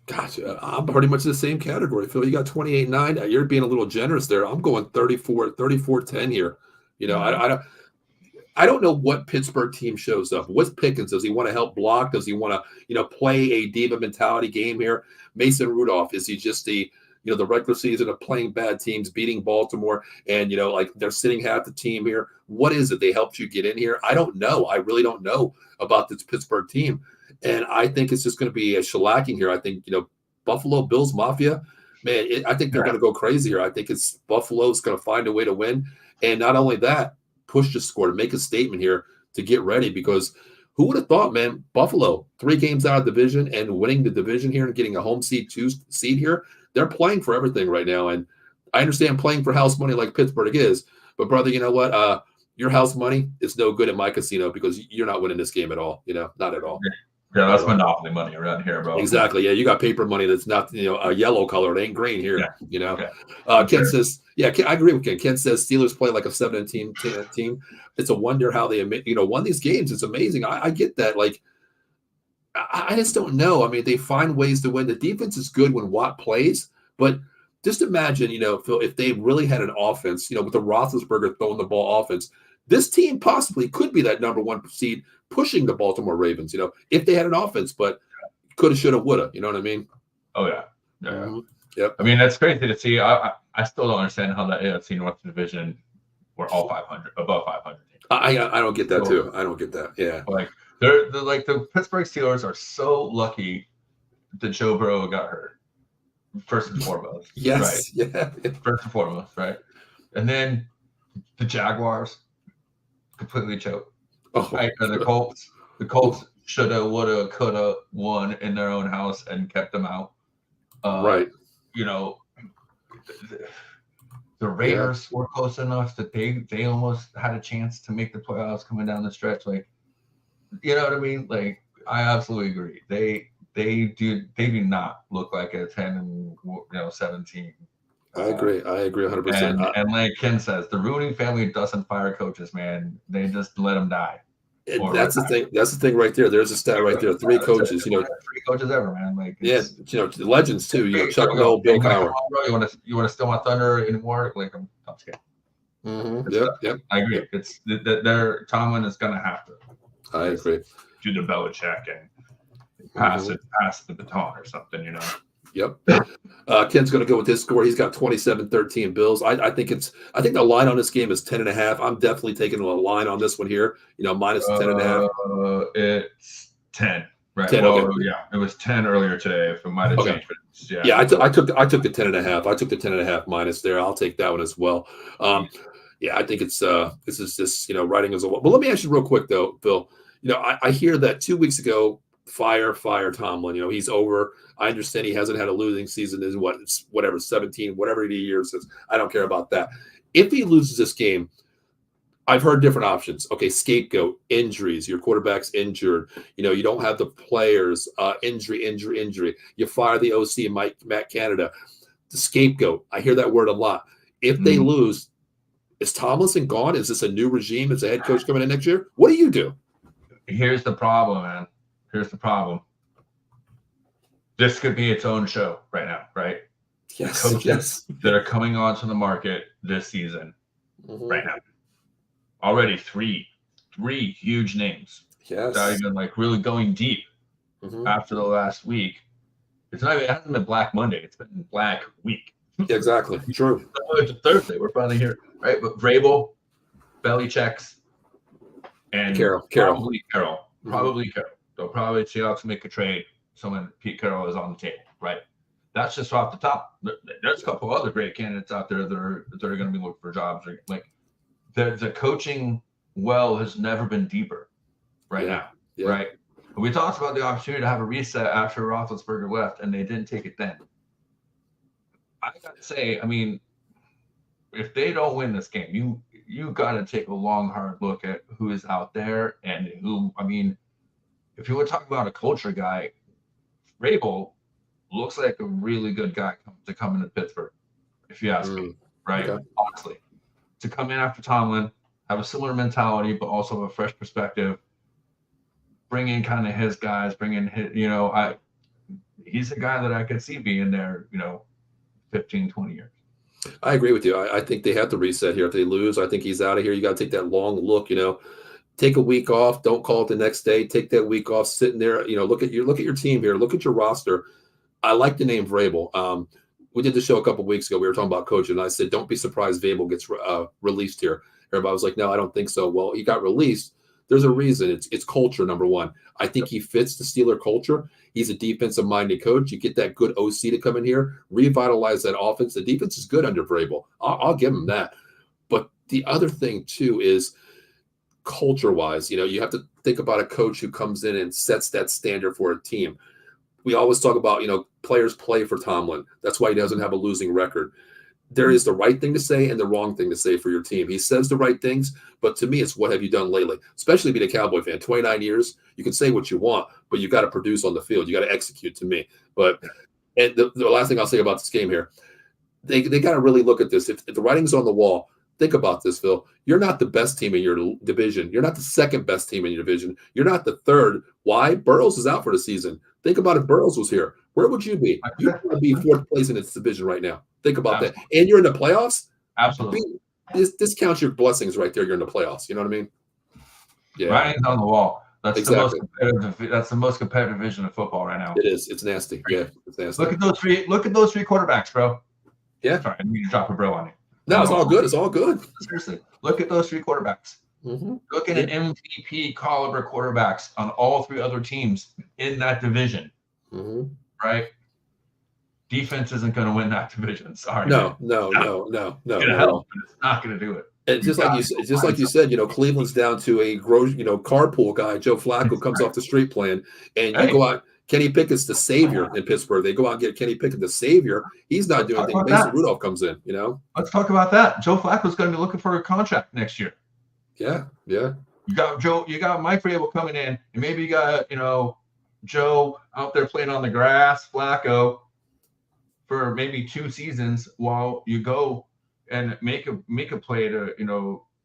Gotcha. I'm pretty much in the same category, Phil. You got 28-9. You're being a little generous there. I'm going 34-10 here. I don't know what Pittsburgh team shows up. What's Pickens? Does he want to help block? Does he want to, play a diva mentality game here? Mason Rudolph, is he just the regular season of playing bad teams, beating Baltimore, and, like they're sitting half the team here? What is it? They helped you get in here? I don't know. I really don't know about this Pittsburgh team. And I think it's just going to be a shellacking here. I think, Buffalo Bills Mafia, man, I think they're going to go crazy here. I think it's Buffalo's going to find a way to win. And not only that, push the score to make a statement here to get ready, because who would have thought, man, Buffalo, 3 games out of division and winning the division here and getting a home seed 2 seed here. they're playing for everything right now. And I understand playing for house money like Pittsburgh is, but brother, you know what? Your house money is no good at my casino because you're not winning this game at all. Not at all. Yeah, that's monopoly money around here, bro. Exactly. Yeah, you got paper money that's not a yellow color. It ain't green here. Yeah. Ken says, I agree with Ken. Ken says Steelers play like a 7-team team. It's a wonder how they won these games. It's amazing. I get that. Like, I just don't know. I mean, they find ways to win. The defense is good when Watt plays, but just imagine, Phil, if they really had an offense, with the Roethlisberger throwing the ball offense, this team possibly could be that number 1 seed pushing the Baltimore Ravens, if they had an offense, but coulda, shoulda, woulda. You know what I mean? Oh, yeah. Yeah. Mm-hmm. Yep. I mean, that's crazy to see. I still don't understand how that AFC North division were all 500, above 500. I don't get that too. I don't get that. Yeah. Like the Pittsburgh Steelers are so lucky that Joe Burrow got hurt. First and foremost. Yes. Right? Yeah. First and foremost, right? And then the Jaguars completely choked. Oh, right? And the Colts shoulda, woulda, coulda won in their own house and kept them out. Right. The Raiders were close enough that they almost had a chance to make the playoffs coming down the stretch. Like, you know what I mean? Like, I absolutely agree. They do not look like a 10 and 17. I agree 100%. And like Ken says, the Rooney family doesn't fire coaches, man. They just let them die. That's the thing. That's the thing right there. There's a stat right there. 3 coaches. 3 coaches ever, man. Like, the legends too. Chuck Noll, Bill Cowher. You want to steal my thunder anymore? Like, I'm scared. Mm-hmm. Yep. I agree. It's their Tomlin is gonna have to. I agree. Do the Belichick and pass the baton or something, Yep. Ken's going to go with his score. He's got 27-13 Bills. I think the line on this game is 10.5. I'm definitely taking a line on this one here. Minus 10.5. It's 10. Right. 10. Well, Okay. Yeah, it was 10 earlier today. If it might have changed. Yeah. I took the 10.5. I took the 10.5 minus there. I'll take that one as well. I think it's this is just writing as well. But let me ask you real quick though, Bill. I hear that 2 weeks ago, fire Tomlin. He's over. I understand he hasn't had a losing season in whatever 17, whatever the year says. I don't care about that. If he loses this game, I've heard different options. Okay, scapegoat, injuries. Your quarterback's injured. You don't have the players. Injury. You fire the OC, Matt Canada. The scapegoat. I hear that word a lot. If they lose, is Tomlinson gone? Is this a new regime? Is the head coach coming in next year? What do you do? Here's the problem, man. Here's the problem. This could be its own show right now, right? Yes. Coaches that are coming onto the market this season right now. Already three huge names. Yes. Without even really going deep after the last week. It hasn't been Black Monday. It's been Black Week. Exactly. True. It's a Thursday. We're finally here, right? But Vrabel, Belichick's, and Carroll. Probably Carroll. They'll probably Seahawks make a trade. Pete Carroll is on the table, right? That's just off the top. There's a couple other great candidates out there that are going to be looking for jobs. Like the coaching well has never been deeper right now, right? We talked about the opportunity to have a reset after Roethlisberger left, and they didn't take it then. I got to say, I mean, if they don't win this game, you got to take a long, hard look at who is out there and who. I mean, if you were talking about a culture guy, Vrabel looks like a really good guy to come into Pittsburgh, if you ask me, right? Okay. Honestly, to come in after Tomlin, have a similar mentality, but also a fresh perspective, bring in kind of his guys, he's a guy that I could see being there, 15, 20 years. I agree with you. I think they have to reset here. If they lose, I think he's out of here. You got to take that long look, take a week off. Don't call it the next day. Take that week off, sitting there. Look at your team here. Look at your roster. I like the name Vrabel. We did the show a couple of weeks ago. We were talking about coaching, and I said, "Don't be surprised Vrabel gets released here." Everybody was like, "No, I don't think so." Well, he got released. There's a reason. It's culture, number one. I think he fits the Steeler culture. He's a defensive-minded coach. You get that good OC to come in here, revitalize that offense. The defense is good under Vrabel. I'll give him that. But the other thing too is, culture-wise, you have to think about a coach who comes in and sets that standard for a team. We always talk about, players play for Tomlin. That's why he doesn't have a losing record. There is the right thing to say and the wrong thing to say for your team. He says the right things, but to me, it's what have you done lately? Especially being a Cowboy fan, 29 years, you can say what you want, but you got to produce on the field. You got to execute to me. But and the last thing I'll say about this game here, they got to really look at this. If the writing's on the wall, think about this, Phil. You're not the best team in your division. You're not the second best team in your division. You're not the third. Why? Burrows is out for the season. Think about if Burrows was here. Where would you be? You would be fourth place in its division right now. Think about that. And you're in the playoffs? Absolutely. This counts your blessings right there. You're in the playoffs. You know what I mean? Yeah. Writing's on the wall. That's exactly. That's the most competitive division of football right now. It is. It's nasty. Yeah, it's nasty. Look at those three quarterbacks, bro. Yeah. Sorry, I need to drop a bro on you. No, it's all good. It's all good. Seriously, look at those three quarterbacks. Mm-hmm. Look at an MVP caliber quarterbacks on all three other teams in that division. Mm-hmm. Right? Defense isn't going to win that division. Sorry. No. It's going to help, but it's not going to do it. And just like you said, Cleveland's down to a carpool guy. Joe Flacco comes off the street plan, and you go out. Kenny Pickett's the savior in Pittsburgh. They go out and get Kenny Pickett, the savior. He's not doing anything. Mason Rudolph comes in. Let's talk about that. Joe Flacco's going to be looking for a contract next year. Yeah. You got Joe. You got Mike Vrabel coming in, and maybe you got Joe out there playing on the grass, Flacco, for maybe 2 seasons while you go and make a play to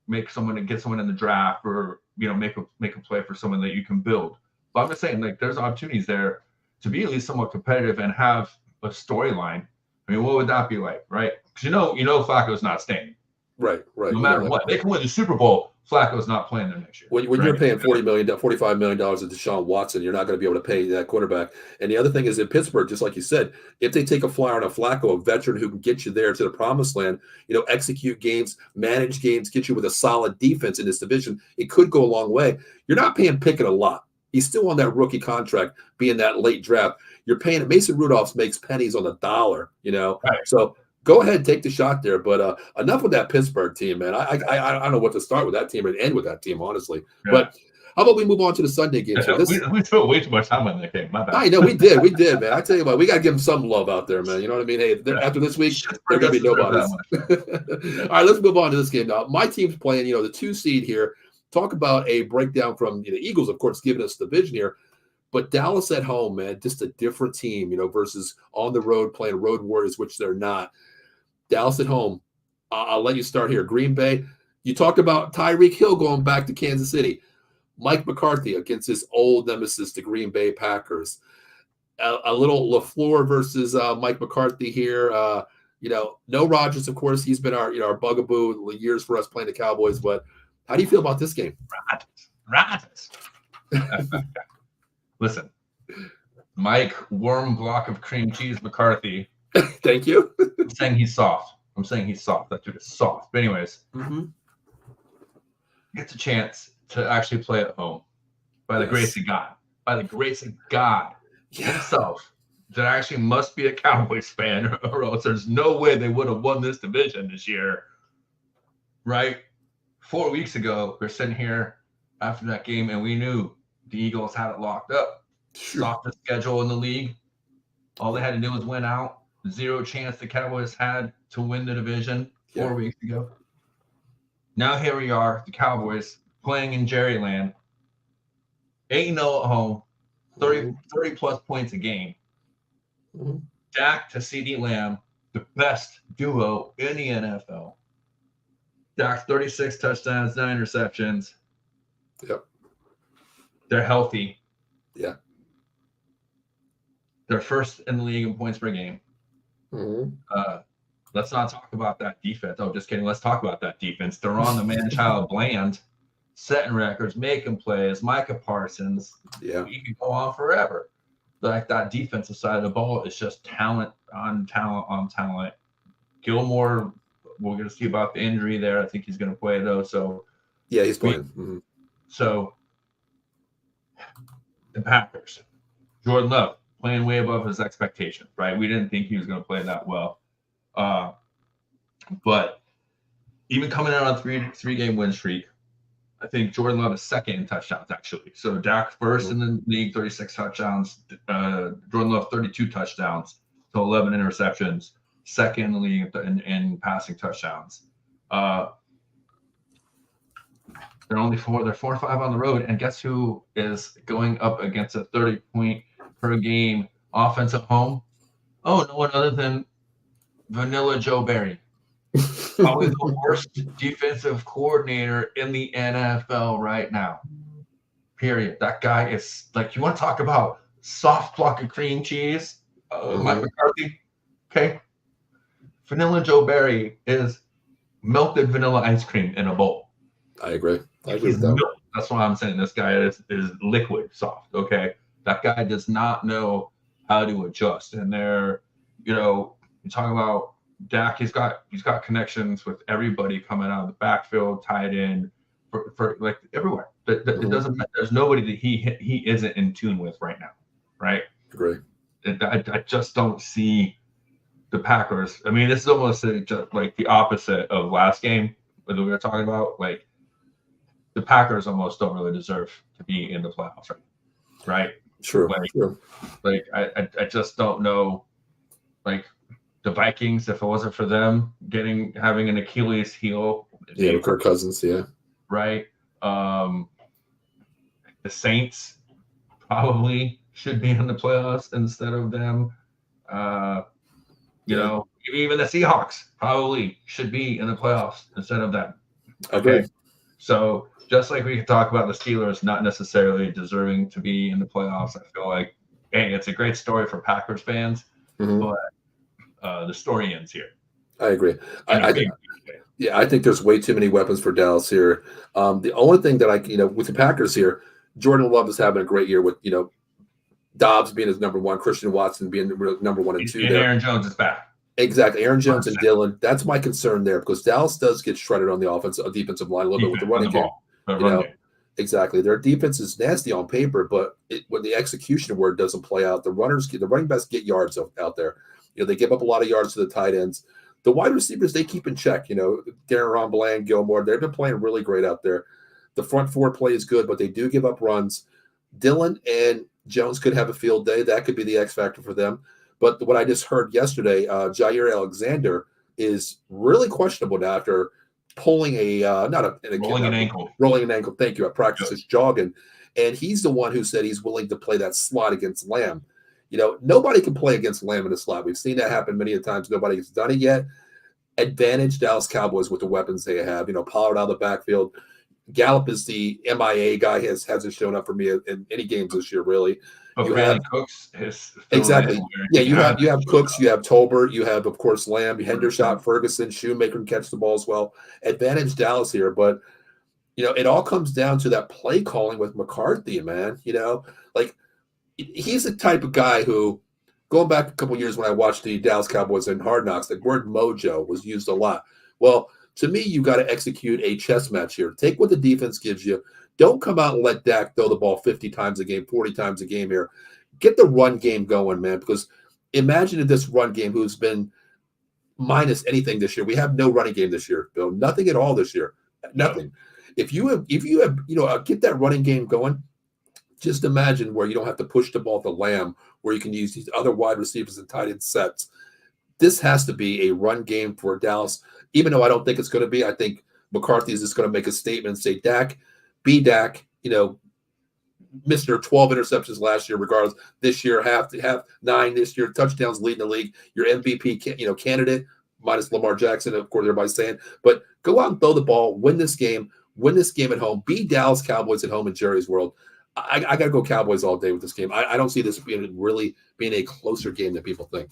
get someone in the draft, or make a play for someone that you can build. But I'm just saying, there's opportunities there to be at least somewhat competitive and have a storyline. I mean, what would that be like, right? Because Flacco's not staying. Right. No matter what, they can win the Super Bowl. Flacco's not playing there next year. When you're paying $45 million to Deshaun Watson, you're not going to be able to pay that quarterback. And the other thing is in Pittsburgh, just like you said, if they take a flyer on a Flacco, a veteran who can get you there to the promised land, execute games, manage games, get you with a solid defense in this division, it could go a long way. You're not paying Pickett a lot. He's still on that rookie contract, being that late draft. You're paying it. Mason Rudolph makes pennies on the dollar, Right. So go ahead, take the shot there. But enough with that Pittsburgh team, man. I don't know what to start with that team and end with that team, honestly. Yeah. But how about we move on to the Sunday game? So we spent way too much time on that game. My bad. I know we did, man. I tell you what, we got to give them some love out there, man. You know what I mean? Hey, after this week, they're going to be nobodies. All right, let's move on to this game now. My team's playing, the 2 seed here. Talk about a breakdown from the Eagles, of course, giving us the division here. But Dallas at home, man, just a different team, versus on the road playing Road Warriors, which they're not. Dallas at home. I'll let you start here. Green Bay. You talked about Tyreek Hill going back to Kansas City. Mike McCarthy against his old nemesis, the Green Bay Packers. A little LaFleur versus Mike McCarthy here. No Rodgers, of course. He's been our bugaboo years for us playing the Cowboys. But how do you feel about this game? Rodgers. Listen, Mike Worm Block of Cream Cheese McCarthy. Thank you. I'm saying he's soft. That dude is soft. But anyways, gets a chance to actually play at home by the grace of God. By the grace of God himself. That actually must be a Cowboys fan, or else there's no way they would have won this division this year. Right? 4 weeks ago, we're sitting here after that game, and we knew the Eagles had it locked up. Sure. Softest schedule in the league. All they had to do was win out. 0 chance the Cowboys had to win the division 4 weeks ago. Now here we are, the Cowboys playing in Jerryland. 8-0 at home, 30-plus points a game. Mm-hmm. Dak to CeeDee Lamb, the best duo in the NFL. Dak 36 touchdowns, 9 interceptions. Yep. They're healthy. Yeah. They're first in the league in points per game. Mm-hmm. Let's not talk about that defense. Oh, just kidding. Let's talk about that defense. They're on the man-child Bland, setting records, making plays. Micah Parsons. Yeah. You can go on forever. Like that defensive side of the ball is just talent on talent on talent. Gilmore, we're going to see about the injury there. I think he's going to play, though. So yeah, he's playing. Mm-hmm. So the Packers, Jordan Love, playing way above his expectations, right? We didn't think he was going to play that well. But even coming out on a three-game win streak, I think Jordan Love is second in touchdowns, actually. So Dak first in the league, 36 touchdowns. Jordan Love, 32 touchdowns to 11 interceptions. Second in the league in passing touchdowns. They're only four. They're 4 or 5 on the road, and guess who is going up against a 30-point per game offense at home? Oh, no one other than Vanilla Joe Barry, probably the worst defensive coordinator in the NFL right now. Period. That guy is like, you want to talk about soft block of cream cheese? Mike McCarthy. Okay. Vanilla Joe Barry is melted vanilla ice cream in a bowl. I agree. I agree with that. That's why I'm saying this guy is liquid soft. Okay. That guy does not know how to adjust. And they're, you talk about Dak, he's got connections with everybody coming out of the backfield, tied in for like everywhere. It doesn't matter. There's nobody that he isn't in tune with right now. Right. Agree. I just don't see the Packers. I mean, this is almost just like the opposite of last game that we were talking about. Like, the Packers almost don't really deserve to be in the playoffs, right? True. Like I just don't know. Like the Vikings, if it wasn't for them having an Achilles heel, with Kirk Cousins, right. The Saints probably should be in the playoffs instead of them. Even the Seahawks probably should be in the playoffs instead of them. Okay. So just like we could talk about the Steelers not necessarily deserving to be in the playoffs, I feel like, hey, it's a great story for Packers fans, but the story ends here. I agree. I think there's way too many weapons for Dallas here. The only thing that with the Packers here, Jordan Love is having a great year with, Dobbs being his number one, Christian Watson being number 1 and 2. And Aaron Jones is back. Exactly. Aaron Jones and Dillon. That's my concern there because Dallas does get shredded on the defensive line a little bit with the running game. Exactly. Their defense is nasty on paper, but when the execution where it doesn't play out, the running backs get yards out there. They give up a lot of yards to the tight ends. The wide receivers, they keep in check. Darren Bland, Gilmore, they've been playing really great out there. The front four play is good, but they do give up runs. Dillon and Jones could have a field day. That could be the X factor for them. But what I just heard yesterday, Jair Alexander is really questionable now after pulling rolling an ankle. Rolling an ankle. Thank you. I practice his jogging, and he's the one who said he's willing to play that slot against Lamb. Nobody can play against Lamb in a slot. We've seen that happen many times. Nobody has done it yet. Advantage Dallas Cowboys with the weapons they have. Pollard out of the backfield. Gallup is the MIA guy. Hasn't shown up for me in any games this year, really. You have Cooks. Exactly. Yeah, you have Cooks. You have Tolbert. You have, of course, Lamb, Hendershot, Ferguson, Shoemaker can catch the ball as well. Advantage Dallas here, but it all comes down to that play calling with McCarthy, man. He's the type of guy who, going back a couple of years when I watched the Dallas Cowboys in Hard Knocks, the word mojo was used a lot. Well, to me, you got to execute a chess match here. Take what the defense gives you. Don't come out and let Dak throw the ball 50 times a game, 40 times a game here. Get the run game going, man, because imagine if this run game, who's been minus anything this year. We have no running game this year, Bill. Nothing at all this year. Nothing. If you have, get that running game going, just imagine where you don't have to push the ball to Lamb, where you can use these other wide receivers and tight end sets. This has to be a run game for Dallas, even though I don't think it's going to be. I think McCarthy is just going to make a statement and say, Dak, be Dak, Mr. 12 interceptions last year, regardless. This year, have 9 this year, touchdowns leading the league. Your MVP, candidate, minus Lamar Jackson, of course, everybody's saying. But go out and throw the ball, win this game at home, be Dallas Cowboys at home in Jerry's world. I got to go Cowboys all day with this game. I don't see this being a closer game than people think.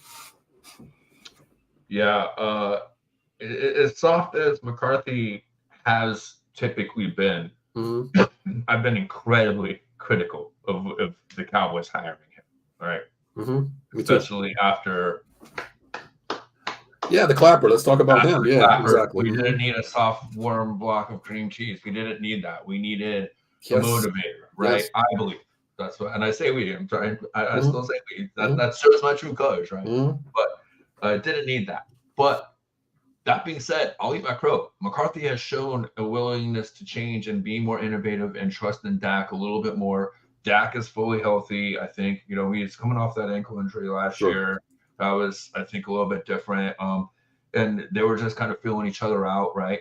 Yeah, as soft as McCarthy has typically been, I've been incredibly critical of the Cowboys hiring him. All right, especially after. Yeah, the Clapper. Let's talk about him. Yeah, Clapper, exactly. We didn't need a soft, warm block of cream cheese. We didn't need that. We needed a motivator, right? Yes. I believe that's what, and I say we. I'm trying. I still say we. That shows my true colors, right? But I didn't need that. But That being said, I'll eat my crow. McCarthy has shown a willingness to change and be more innovative and trust in Dak a little bit more. Dak is fully healthy. I think, he's coming off that ankle injury last year. That was, I think, a little bit different. And they were just kind of feeling each other out, right?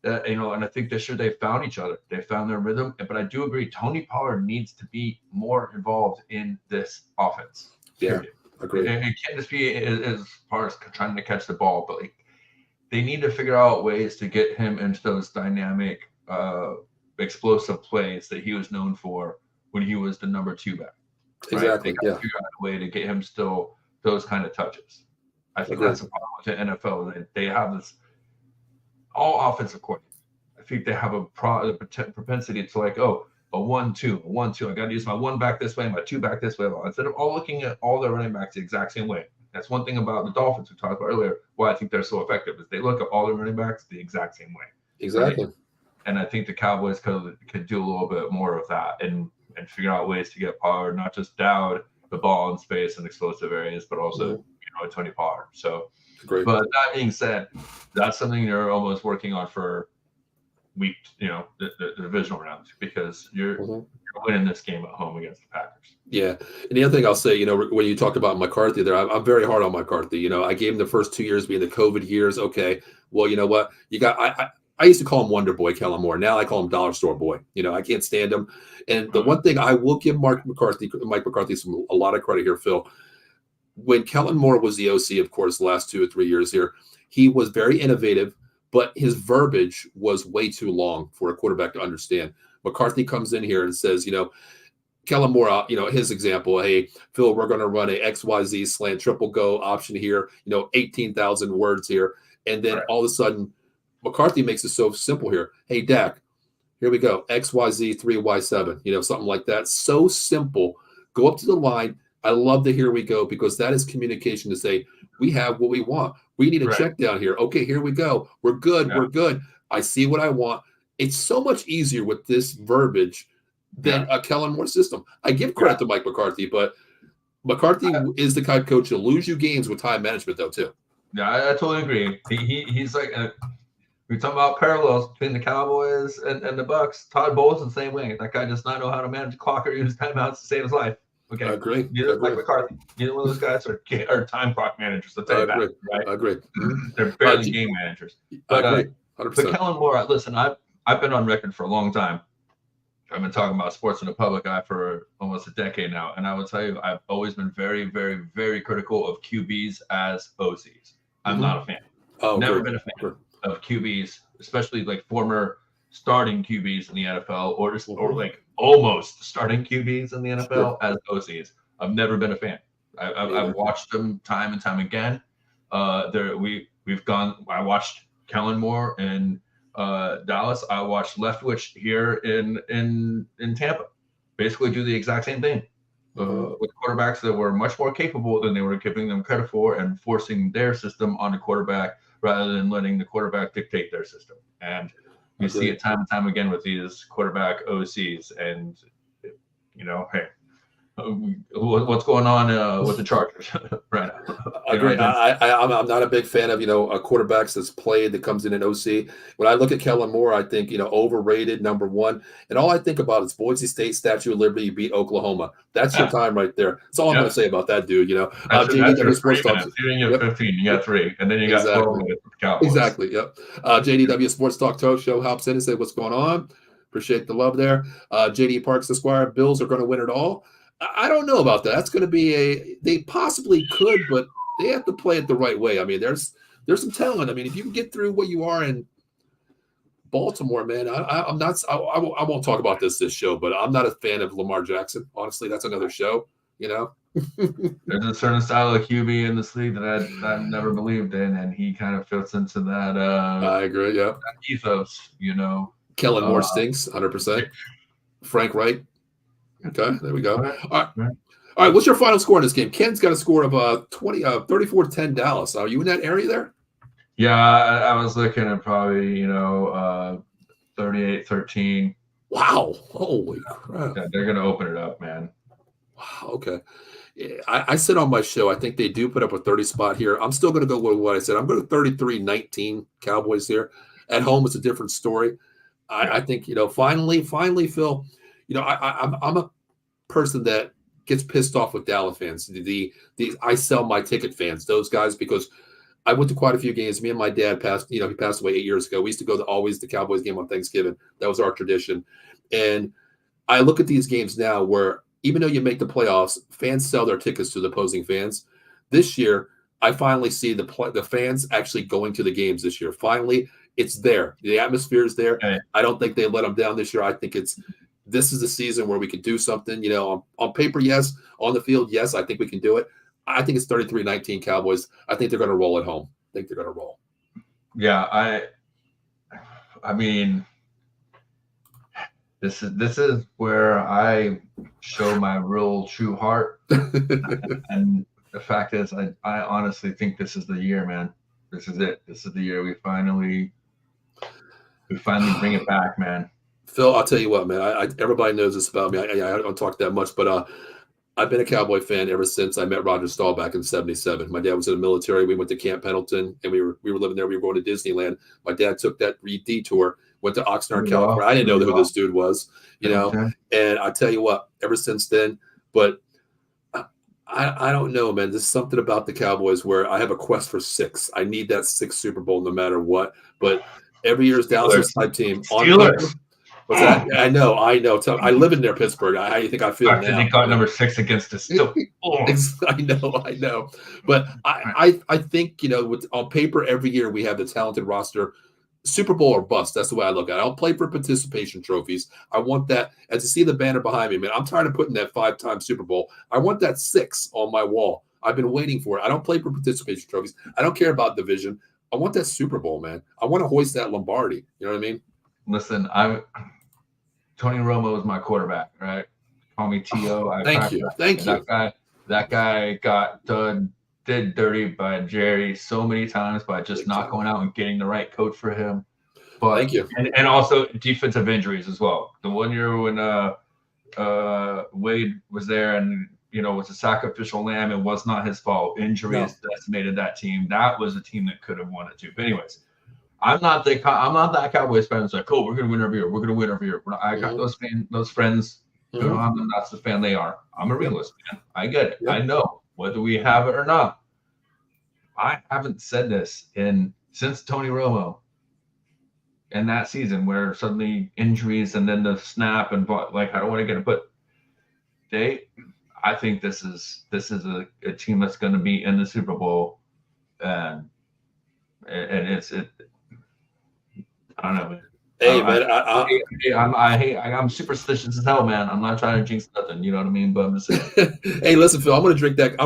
And I think this year they found each other. They found their rhythm. But I do agree, Tony Pollard needs to be more involved in this offense. Yeah, agreed. It can't just be as far as trying to catch the ball, but they need to figure out ways to get him into those dynamic, explosive plays that he was known for when he was the number 2 back. Right? Exactly. They got to figure out a way to get him still those kind of touches. I think that's a problem with the NFL. They have this all offensive coordinators. I think they have a propensity to a 1-2, a 1-2. I got to use my 1 back this way, my 2 back this way. Instead of all looking at all their running backs the exact same way. That's one thing about the Dolphins we talked about earlier. Why I think they're so effective is they look at all their running backs the exact same way. Exactly. Right? And I think the Cowboys could do a little bit more of that and figure out ways to get Pollard, not just Dowd the ball in space and explosive areas, but also Tony Pollard. So, great. But that being said, that's something you're almost working on for week, the divisional rounds, because you're winning this game at home against the Packers. Yeah. And the other thing I'll say, when you talked about McCarthy there, I'm very hard on McCarthy. I gave him the first 2 years being the COVID years. Okay. Well, you know what? I used to call him Wonder Boy, Kellen Moore. Now I call him Dollar Store Boy. I can't stand him. And the one thing I will give Mike McCarthy a lot of credit here, Phil. When Kellen Moore was the OC, of course, the last 2 or 3 years here, he was very innovative, but his verbiage was way too long for a quarterback to understand. McCarthy comes in here and says, Kellen Moore, his example, hey, Phil, we're going to run a XYZ slant triple go option here, 18,000 words here. And then all of a sudden, McCarthy makes it so simple here. Hey, Dak, here we go. XYZ 3Y7, something like that. So simple. Go up to the line. I love the here we go, because that is communication to say, we have what we want. We need a check down here. Okay, here we go. We're good. Yeah. We're good. I see what I want. It's so much easier with this verbiage than a Kellen Moore system. I give credit to Mike McCarthy, but McCarthy is the kind of coach to lose you games with time management, though, too. Yeah, I totally agree. He's like we talk about parallels between the Cowboys and the Bucs. Todd Bowles the same way. That guy does not know how to manage the clock or use timeouts to save his life. Okay, I agree. Neither Mike McCarthy. Neither one of those guys are time clock managers. I'll tell you that. Right? I agree. They're barely game managers. But, I agree. 100%. But Kellen Moore, listen, I've been on record for a long time. I've been talking about sports in the public eye for almost a decade now, and I will tell you, I've always been very, very, very critical of QBs as OCs. I'm not a fan. Never been a fan of QBs, especially like former starting QBs in the NFL, or like almost starting QBs in the NFL as OCs. I've never been a fan. I've watched them time and time again. We've gone. I watched Kellen Moore in Dallas. I watched Leftwich here in Tampa. Basically, do the exact same thing with quarterbacks that were much more capable than they were giving them credit for, and forcing their system on the quarterback rather than letting the quarterback dictate their system. And you see it time and time again with these quarterback OCs. And hey, what's going on with the Chargers right now? Agreed. I'm not a big fan of quarterbacks that's played that comes in an OC. When I look at Kellen Moore, I think overrated, number one, and all I think about is Boise State, Statue of Liberty, you beat Oklahoma. That's your time right there. That's all I'm going to say about that dude. JDW Sports Talk. You have 15, you got 3, and then you got 12 with the Cowboys. Exactly. Yep. JDW Sports Talk Show hops in and say what's going on. Appreciate the love there. JD Parks Esquire, Bills are going to win it all. I don't know about that. That's going to be they possibly could, but they have to play it the right way. I mean, there's some talent. I mean, if you can get through what you are in Baltimore, man, I'm not. I won't talk about this show, but I'm not a fan of Lamar Jackson. Honestly, that's another show. There's a certain style of QB in this league that I've never believed in, and he kind of fits into that. I agree. Yeah. That ethos, Kellen Moore stinks, 100%. Frank Wright. Okay, there we go. All right. What's your final score in this game? Ken's got a score of 34-10 Dallas. Are you in that area there? Yeah, I was looking at probably 38-13. Wow! Holy crap! Yeah, they're gonna open it up, man. Wow. Okay. I said on my show, I think they do put up a 30 spot here. I'm still going to go with what I said. I'm going to 33-19 Cowboys here. At home, it's a different story. I think, finally, Phil, I'm a person that gets pissed off with Dallas fans. The I sell my ticket fans, those guys, because I went to quite a few games. Me and my dad he passed away 8 years ago. We used to go to always the Cowboys game on Thanksgiving. That was our tradition. And I look at these games now where even though you make the playoffs, fans sell their tickets to the opposing fans. This year, I finally see the fans actually going to the games this year. Finally, it's there. The atmosphere is there. Okay. I don't think they let them down this year. I think this is a season where we could do something. On paper, yes. On the field, yes. I think we can do it. I think it's 33-19 Cowboys. I think they're going to roll at home. I think they're going to roll. Yeah, I mean, this is where I show my real true heart. And the fact is, I honestly think this is the year, man. This is it. This is the year we finally bring it back, man. Phil, I'll tell you what, man. Everybody knows this about me. I don't talk that much, but I've been a Cowboy fan ever since I met Roger Stahl back in '77. My dad was in the military. We went to Camp Pendleton, and we were living there. We were going to Disneyland. My dad took that detour, went to Oxnard, California. I didn't know who this dude was, And I tell you what, ever since then, but I don't know, man. There's something about the Cowboys where I have a quest for 6. I need that 6th Super Bowl no matter what. But every year's Dallas type team. Steelers. What's that? I know. I live in near Pittsburgh. I think I feel now. They got number 6 against us. Still. I know. But I think, on paper, every year we have the talented roster. Super Bowl or bust. That's the way I look at it. I don't play for participation trophies. I want that. And to see the banner behind me, man, I'm tired of putting that 5-time Super Bowl. I want that 6 on my wall. I've been waiting for it. I don't play for participation trophies. I don't care about division. I want that Super Bowl, man. I want to hoist that Lombardi. You know what I mean? Listen, Tony Romo is my quarterback, right? Call me T.O. Thank you. That guy got did dirty by Jerry so many times by just not going out and getting the right coach for him. But thank you. And also defensive injuries as well. The one year when Wade was there and was a sacrificial lamb, it was not his fault. Injuries decimated that team. That was a team that could have won it too. But anyways, I'm not that Cowboys fan that's like, oh, we're gonna win every year. We're gonna win every year. I got those friends. I'm not the fan they are. I'm a realist, man. I get it. I know. Whether we have it or not, I haven't said this since Tony Romo in that season where suddenly injuries and then the snap and I don't want to get it, but I think this is a team that's going to be in the Super Bowl, and it's I don't know, man. Hey, man, I'm superstitious as hell, man. I'm not trying to jinx nothing, you know what I mean? But I'm just saying. Hey, listen, Phil, I'm gonna drink that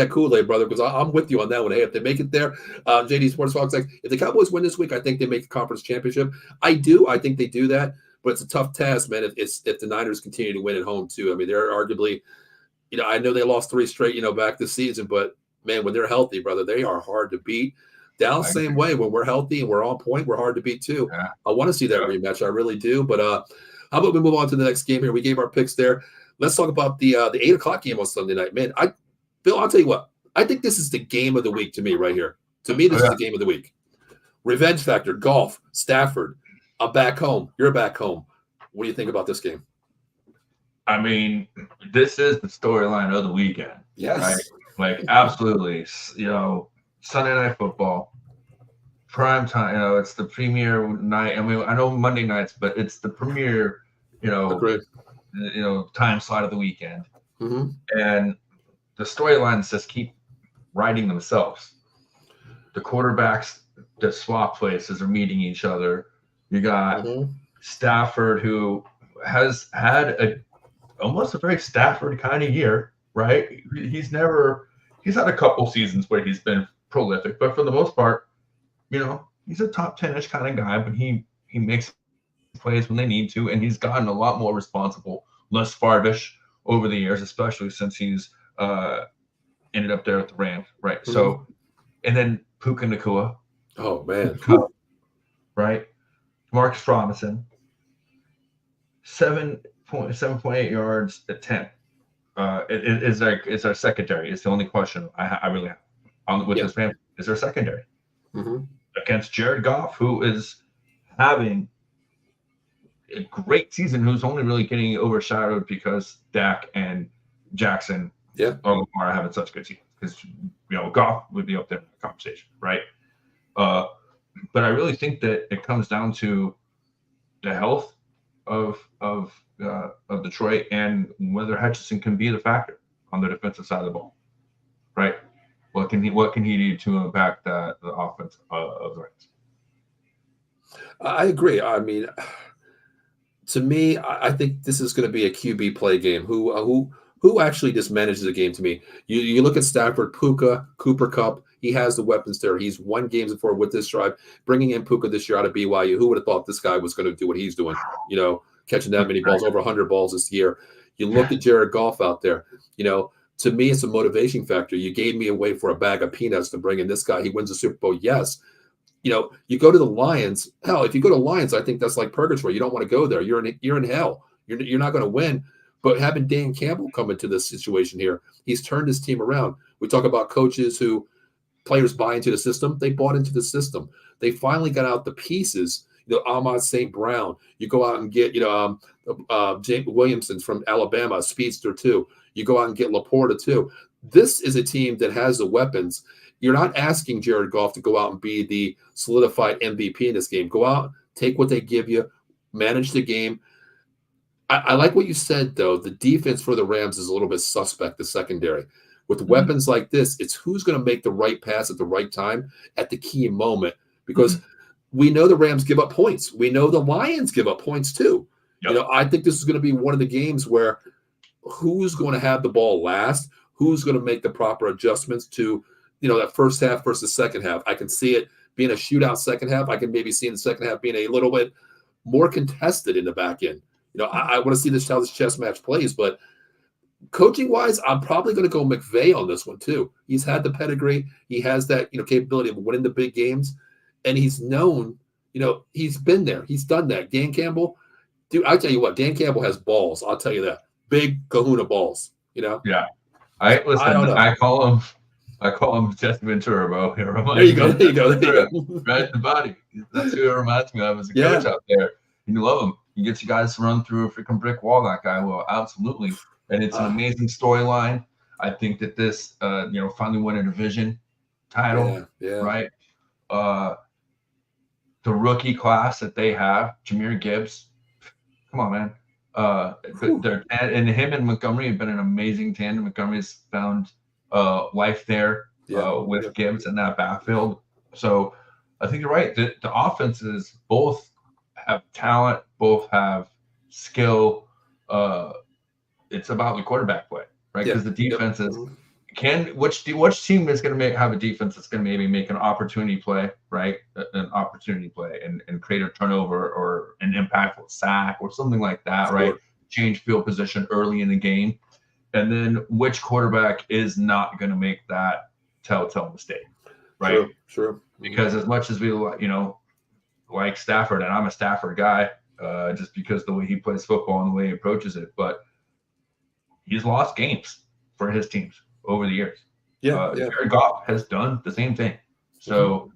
Kool-Aid, brother, because I'm with you on that one. Hey, if they make it there, JD Sports Fox, like if the Cowboys win this week, I think they make the conference championship. I think they do that, but it's a tough task, man. If the Niners continue to win at home too, I mean, they're arguably, I know they lost 3 straight, back this season, but man, when they're healthy, brother, they are hard to beat. Dallas, same way. When we're healthy and we're on point, we're hard to beat too. Yeah. I want to see that rematch. I really do. But how about we move on to the next game here? We gave our picks there. Let's talk about the 8:00 game on Sunday night. Man, Bill, I'll tell you what. I think this is the game of the week to me right here. To me, this is the game of the week. Revenge factor, golf, Stafford. I'm back home. You're back home. What do you think about this game? I mean, this is the storyline of the weekend. Yes. Right? Like, absolutely. Sunday Night Football, prime time. It's the premier night. I mean, I know Monday nights, but it's the premier, time slot of the weekend. Mm-hmm. And the storylines just keep writing themselves. The quarterbacks that swap places are meeting each other. You got Stafford, who has had almost a very Stafford kind of year, right? He's had a couple seasons where he's been prolific, but for the most part, he's a top 10-ish kind of guy, but he makes plays when they need to, and he's gotten a lot more responsible, less Favre-ish over the years, especially since he's ended up there at the Rams, right? Mm-hmm. So, and then Puka Nacua. Oh, man. Right? Marcus Robinson, 7.8 yards at 10. Is our secondary? It's the only question I really have with this man. Is there secondary against Jared Goff, who is having a great season, who's only really getting overshadowed because Dak and Jackson are having such good seasons? Because Goff would be up there in the conversation, right? But I really think that it comes down to the health of Detroit and whether Hutchinson can be the factor on the defensive side of the ball, right? What can he do to impact the offense of the Rams? I agree. I mean, to me, I think this is going to be a QB play game. Who actually just manages the game? To me, you look at Stafford, Puka, Cooper Kupp. He has the weapons there. He's won games before with this drive. Bringing in Puka this year out of BYU, who would have thought this guy was going to do what he's doing? Catching that many balls, over 100 balls this year. You look at Jared Goff out there. To me, it's a motivation factor. You gave me away for a bag of peanuts to bring in this guy. He wins the Super Bowl. Yes. You go to the Lions. Hell, if you go to Lions, I think that's like purgatory. You don't want to go there. You're in hell. You're not going to win. But having Dan Campbell come into this situation here, he's turned his team around. We talk about coaches who players buy into the system. They bought into the system. They finally got out the pieces. Ahmad St. Brown. You go out and get James Williamson from Alabama, a speedster too. You go out and get Laporta too. This is a team that has the weapons. You're not asking Jared Goff to go out and be the solidified MVP in this game. Go out, take what they give you, manage the game. I like what you said, though. The defense for the Rams is a little bit suspect, the secondary. With weapons like this, it's who's going to make the right pass at the right time at the key moment. Because we know the Rams give up points. We know the Lions give up points, too. Yep. I think this is going to be one of the games where who's going to have the ball last, who's going to make the proper adjustments to that first half versus second half. I can see it being a shootout second half. I can maybe see in the second half being a little bit more contested in the back end. I want to see how this chess match plays, but coaching-wise, I'm probably going to go McVay on this one too. He's had the pedigree. He has that capability of winning the big games, and he's known. He's been there. He's done that. Dan Campbell, dude, I tell you what, Dan Campbell has balls. I'll tell you that. Big kahuna balls. Yeah. I call him Jesse Ventura, bro. There you go. Right in the body. That's who it reminds me of as a coach out there. You love him. You get you guys to run through a freaking brick wall. That guy will, absolutely. And it's an amazing storyline. I think that this, finally won a division title, right? The rookie class that they have, Jahmyr Gibbs. Come on, man. And him and Montgomery have been an amazing tandem. Montgomery's found life there with Gibbs in that backfield. So I think you're right. The offenses both have talent, both have skill. It's about the quarterback play, right? Because the defenses which team is going to have a defense that's going to maybe make an opportunity play, right? An opportunity play and create a turnover or an impactful sack or something like that, right? Change field position early in the game. And then which quarterback is not going to make that telltale mistake, right? Sure. Because as much as we, like Stafford, and I'm a Stafford guy, just because the way he plays football and the way he approaches it, but he's lost games for his teams over the years. Jared Goff has done the same thing. So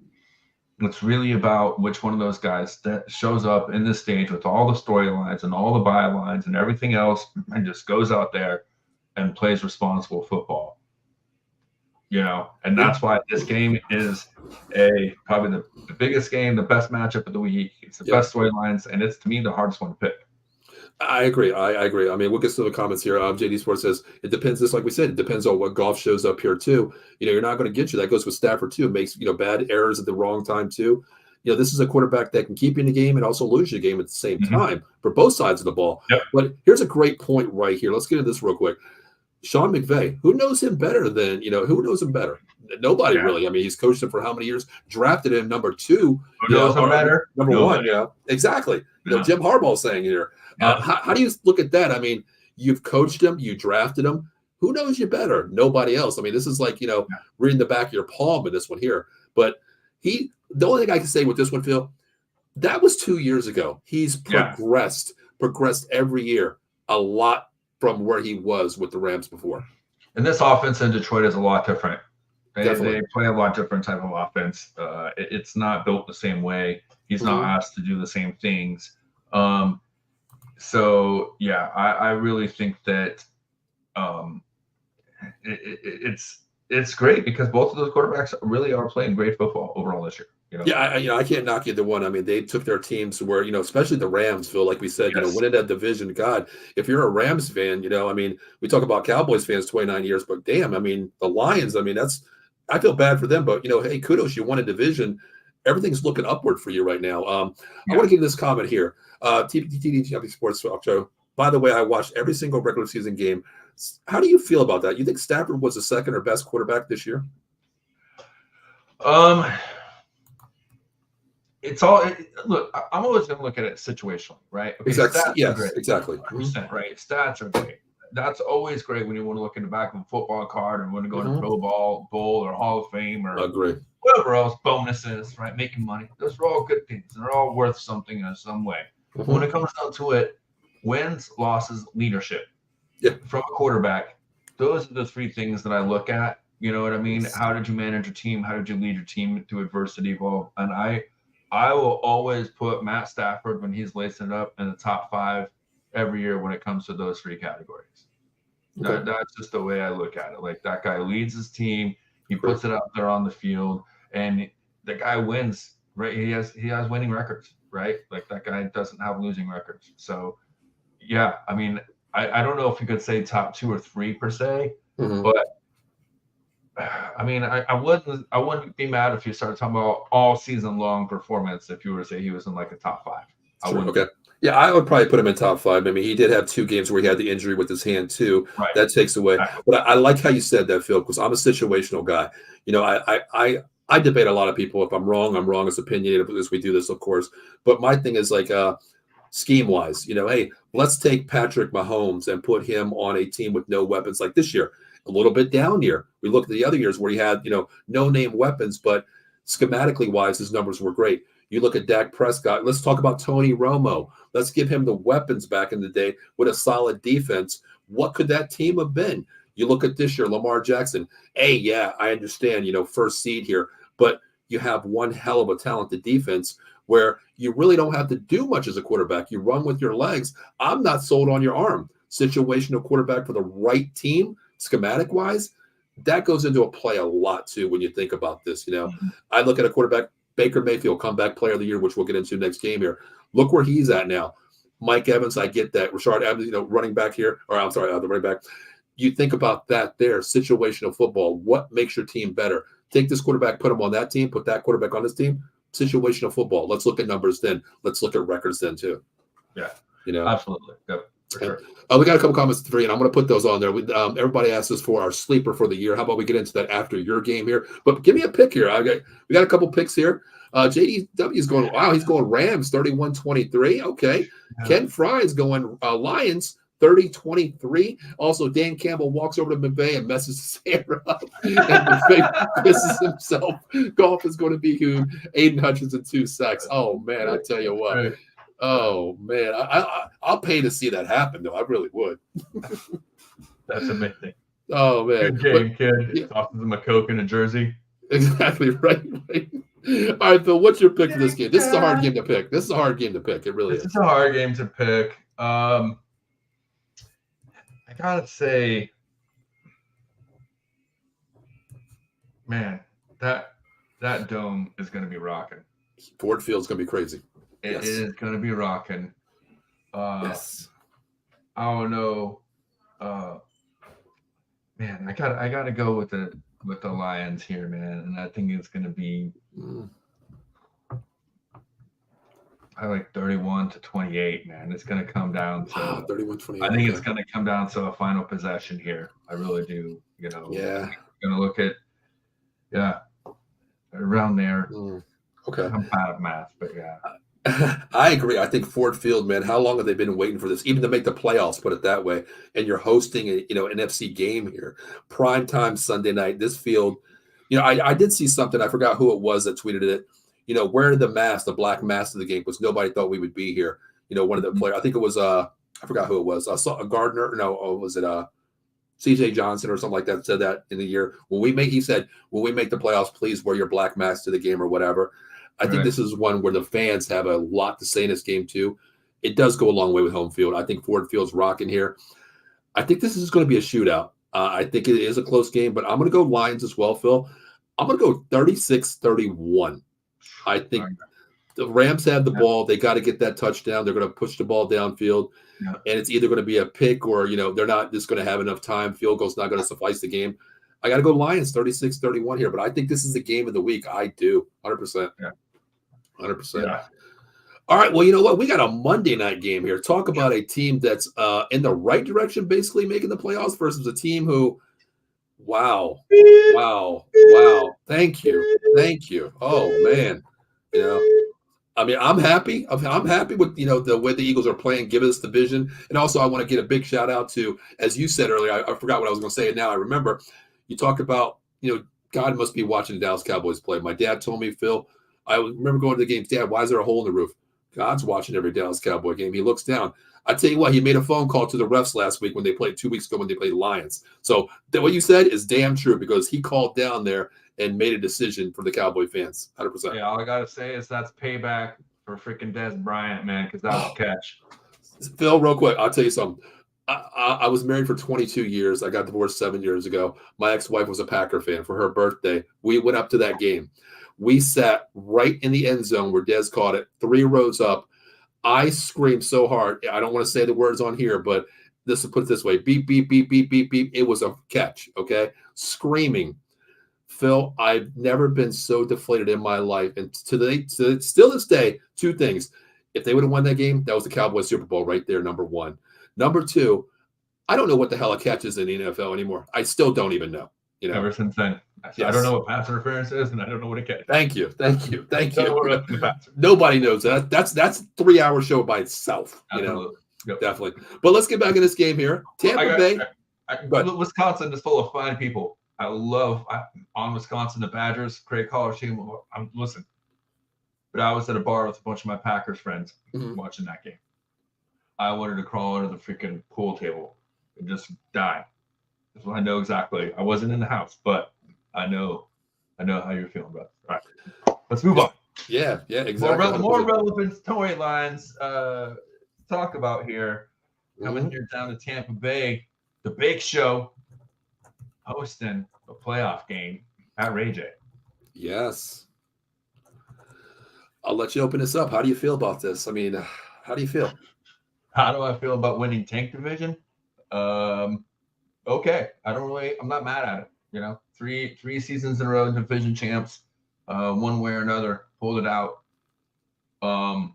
it's really about which one of those guys that shows up in this stage with all the storylines and all the bylines and everything else and just goes out there and plays responsible football. And that's why this game is probably the biggest game, the best matchup of the week. It's the best storylines, and it's, to me, the hardest one to pick. I agree. I mean, we'll get to the comments here. JD Sports says, it depends, just like we said, it depends on what Goff shows up here, too. You're not going to get you. That goes with Stafford, too. It makes, bad errors at the wrong time, too. This is a quarterback that can keep you in the game and also lose your game at the same time for both sides of the ball. Yep. But here's a great point right here. Let's get into this real quick. Sean McVay, who knows him better than, who knows him better? Nobody really. I mean, he's coached him for how many years? Drafted him number 2. Who knows him better? Number 1, exactly. Jim Harbaugh saying here. How do you look at that? I mean, you've coached him, you drafted him. Who knows you better? Nobody else. I mean, this is like, reading the back of your palm in this one here. But the only thing I can say with this one, Phil, that was 2 years ago. He's progressed every year a lot from where he was with the Rams before. And this offense in Detroit is a lot different. They Definitely. play a lot different type of offense. It's not built the same way. He's not asked to do the same things. So yeah, I really think that it's great because both of those quarterbacks really are playing great football overall this year. Yeah, I can't knock either one. I mean, they took their teams where, especially the Rams, Phil, like we said, Yes. winning that division. God, if you're a Rams fan, I mean, we talk about Cowboys fans 29 years, but damn, I mean, the Lions, I mean, I feel bad for them, but hey, kudos, you won a division. Everything's looking upward for you right now. I want to give this comment here. TD Sports Talk Show. By the way, I watched every single regular season game. How do you feel about that? You think Stafford was the second or best quarterback this year? It's all look. I'm always going to look at it situationally, right? Okay, exactly. Stats Yes, are great. exactly. 100%, right? Stats are great. That's always great when you want to look in the back of a football card and want to go to Pro Bowl or Hall of Fame or whatever else, bonuses, right? Making money. Those are all good things. They're all worth something in some way. But when it comes down to it, wins, losses, leadership from a quarterback, those are the three things that I look at. You know what I mean? How did you manage your team? How did you lead your team through adversity? Well, and I will always put Matt Stafford, when he's lacing it up, in the top 5 every year when it comes to those 3 categories. Okay. That's just the way I look at it. Like, that guy leads his team. He puts it out there on the field, and the guy wins, right? He has winning records, right? Like, that guy doesn't have losing records. So, yeah, I mean, I don't know if you could say top 2 or 3 per se, but I mean, I wouldn't be mad if you started talking about all season long performance if you were to say he was in like a top 5. Okay. Yeah, I would probably put him in top 5. I mean, he did have 2 games where he had the injury with his hand too. Right. That takes away. But I like how you said that, Phil, because I'm a situational guy. I debate a lot of people. If I'm wrong, I'm wrong. It's opinionated as we do this, of course. But my thing is like scheme wise, hey, let's take Patrick Mahomes and put him on a team with no weapons like this year. A little bit down year. We look at the other years where he had, no name weapons, but schematically wise, his numbers were great. You look at Dak Prescott. Let's talk about Tony Romo. Let's give him the weapons back in the day with a solid defense. What could that team have been? You look at this year, Lamar Jackson. Hey, yeah, I understand, first seed here, but you have one hell of a talented defense where you really don't have to do much as a quarterback. You run with your legs. I'm not sold on your arm. Situational quarterback for the right team, schematic wise, that goes into a play a lot too when you think about this. I look at a quarterback, Baker Mayfield, comeback player of the year, which we'll get into next game here. Look where he's at now. Mike Evans, I get that. Rashard Evans, running back here, or I'm sorry, the running back. You think about that there, situational football. What makes your team better? Take this quarterback, put him on that team, put that quarterback on this team. Situational football. Let's look at numbers then. Let's look at records then too. Yeah, absolutely. Yep. For sure. We got a couple comments for you, and I'm going to put those on there. Everybody asked us for our sleeper for the year. How about we get into that after your game here? But give me a pick here. We got a couple picks here. JDW is going, wow, he's going Rams 31-23. Okay. Yeah. Ken Fry is going Lions 30-23. Also, Dan Campbell walks over to McVay and messes his hair up. And McVay pisses himself. Golf is going to be huge. Aiden Hutchinson 2 sacks. Oh, man, I tell you what. Right. Oh, man. I'll pay to see that happen, though. I really would. That's amazing. Oh, man. Good game, kid. Yeah. Tosses him a Coke in a jersey. Exactly. Right. All right, Phil, what's your pick for this game? This is a hard game to pick. It really is. It's a hard game to pick. I got to say, man, that dome is going to be rocking. Ford Field's going to be crazy. It is going to be rocking. Yes. I don't know. Man, I got to go with the Lions here, man, and I think it's going to be I like 31-28, man. It's going to come down to 31-28. I think it's going to come down to a final possession here. I really do. Yeah. I'm going to look at around there. Okay. I'm bad at math, but yeah. I agree. I think Ford Field, man, how long have they been waiting for this, even to make the playoffs, put it that way? And you're hosting an NFC game here. Primetime Sunday night. This field, I did see something. I forgot who it was that tweeted it. Wearing the mask, the black mask of the game, because nobody thought we would be here. One of the players, I think it was I forgot who it was. I saw a Gardner. No, was it CJ Johnson or something like that said that in the year he said, when we make the playoffs, please wear your black mask to the game or whatever. I think this is one where the fans have a lot to say in this game too. It does go a long way with home field. I think Ford Field's rocking here. I think this is going to be a shootout. I think it is a close game, but I'm going to go Lions as well, Phil. I'm going to go 36-31. I think the Rams have the ball. They got to get that touchdown. They're going to push the ball downfield, and it's either going to be a pick or, they're not just going to have enough time. Field goal's not going to suffice the game. I got to go Lions 36-31 here, but I think this is the game of the week. I do. 100%. Yeah. 100%. Yeah. All right, well, you know what? We got a Monday night game here. Talk about a team that's in the right direction, basically making the playoffs versus a team who, wow. Thank you. Oh, man. I mean, I'm happy. I'm happy with, the way the Eagles are playing, giving us the vision. And also, I want to get a big shout out to, as you said earlier, I forgot what I was going to say. And now I remember you talked about, God must be watching the Dallas Cowboys play. My dad told me, Phil, I remember going to the games. Dad, why is there a hole in the roof? God's watching every Dallas Cowboy game. He looks down. I tell you what, he made a phone call to the refs last week when they played 2 weeks ago when they played the Lions. So what you said is damn true because he called down there and made a decision for the Cowboy fans. 100%. Yeah, all I got to say is that's payback for freaking Des Bryant, man, because that was a catch. Phil, real quick, I'll tell you something. I was married for 22 years. I got divorced 7 years ago. My ex-wife was a Packer fan. For her birthday, we went up to that game. We sat right in the end zone where Des caught it, 3 rows up. I screamed so hard. I don't want to say the words on here, but this will put it this way. Beep, beep, beep, beep, beep, beep. It was a catch, okay? Screaming. Phil, I've never been so deflated in my life. And still this day, 2 things. If they would have won that game, that was the Cowboys Super Bowl right there, number 1. Number 2, I don't know what the hell a catch is in the NFL anymore. I still don't even know. Ever since then. Yes. I don't know what pass interference is, and I don't know what a catch is. Thank you. Nobody knows that. That's a 3-hour show by itself. Absolutely. Definitely. But let's get back in this game here. Tampa Bay. Wisconsin is full of fine people. I love on Wisconsin, the Badgers, great college team. Listen, but I was at a bar with a bunch of my Packers friends watching that game. I wanted to crawl under the freaking pool table and just die. So I know exactly. I wasn't in the house, but I know how you're feeling, brother. All right, let's move on. Yeah, exactly. More relevant storylines talk about here. Coming here down to Tampa Bay, the Bake Show hosting a playoff game at Ray J. Yes. I'll let you open this up. How do you feel about this? I mean, how do you feel? How do I feel about winning Tank Division? Okay. I'm not mad at it. 3 seasons in a row, division champs, one way or another, pulled it out. The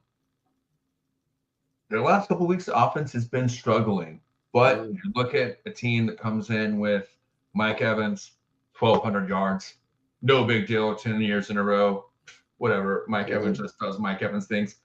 last couple of weeks, the offense has been struggling, but you look at a team that comes in with Mike Evans, 1,200 yards, no big deal, 10 years in a row, whatever. Mike Evans just does Mike Evans things.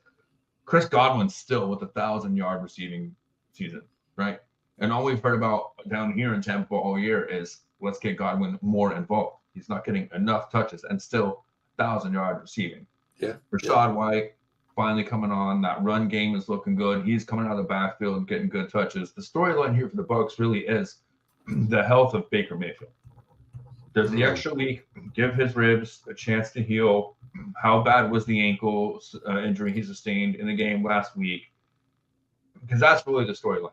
Chris Godwin's still with 1,000-yard receiving season, right? And all we've heard about down here in Tampa all year is let's get Godwin more involved. He's not getting enough touches and still 1,000-yard receiving. Yeah. Rashad White finally coming on. That run game is looking good. He's coming out of the backfield and getting good touches. The storyline here for the Bucs really is the health of Baker Mayfield. There's the extra week. Give his ribs a chance to heal. How bad was the ankle injury he sustained in the game last week? Because that's really the storyline.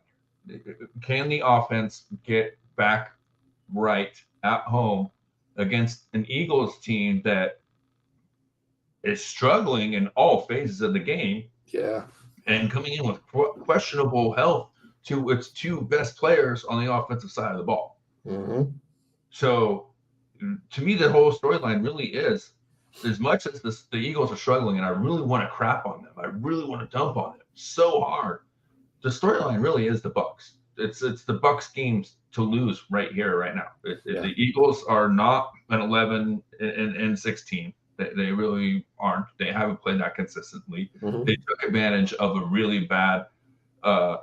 Can the offense get back right at home against an Eagles team that is struggling in all phases of the game? Yeah. And coming in with questionable health to its 2 best players on the offensive side of the ball. So to me, the whole storyline really is, as much as the Eagles are struggling and I really want to crap on them, I really want to dump on them so hard, the storyline really is the Bucs. It's the Bucs games to lose right here, right now. The Eagles are not an 11 and 16. They really aren't. They haven't played that consistently. They took advantage of a really bad, a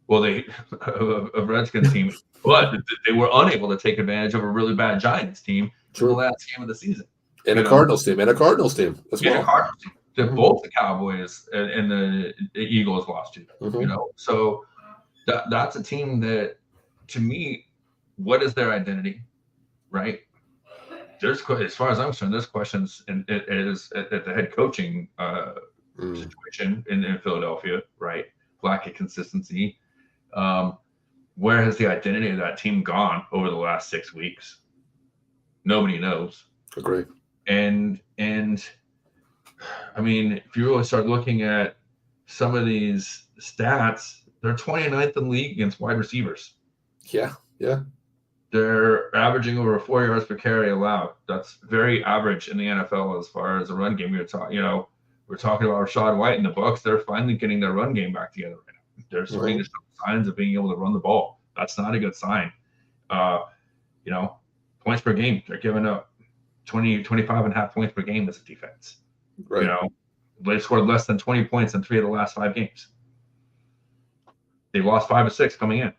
Redskins team, but they were unable to take advantage of a really bad Giants team in the last game of the season. And a Cardinals team as well. Cardinals team. Both the Cowboys and the Eagles lost to. So That's a team that, to me, what is their identity, right? There's, as far as I'm concerned, there's questions, and it is at the head coaching situation in Philadelphia, right? Lack of consistency. Where has the identity of that team gone over the last 6 weeks? Nobody knows. Agree. And I mean, if you really start looking at some of these stats, they're 29th in the league against wide receivers. Yeah. They're averaging over 4 yards per carry allowed. That's very average in the NFL as far as the run game. We're talking about Rashad White and the Bucs. They're finally getting their run game back together right now. They're starting to show signs of being able to run the ball. That's not a good sign. Points per game, they're giving up 25.5 points per game as a defense. Right. They've scored less than 20 points in 3 of the last 5 games. They've lost 5 of 6 coming in.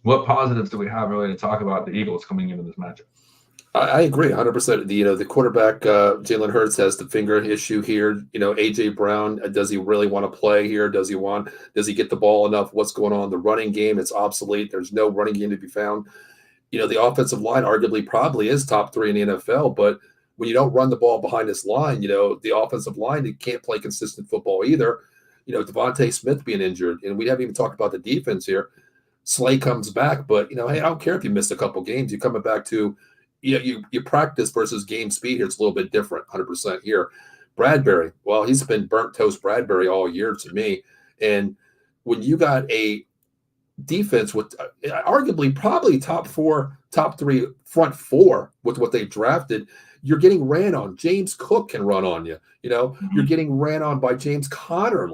What positives do we have really to talk about the Eagles coming into this matchup? I agree 100%. The quarterback, Jalen Hurts, has the finger issue here. A.J. Brown, does he really want to play here? Does he get the ball enough? What's going on? The running game, it's obsolete. There's no running game to be found. The offensive line arguably probably is top 3 in the NFL, but when you don't run the ball behind this line, the offensive line, it can't play consistent football either. Devontae Smith being injured, and we haven't even talked about the defense here. Slay comes back, but hey, I don't care if you missed a couple games. You're coming back to you practice versus game speed here. It's a little bit different, 100% here. Bradbury, well, he's been burnt toast Bradbury all year to me. And when you got a defense with arguably probably top 3 front 4 with what they drafted, you're getting ran on. James Cook can run on you. You're getting ran on by James Conner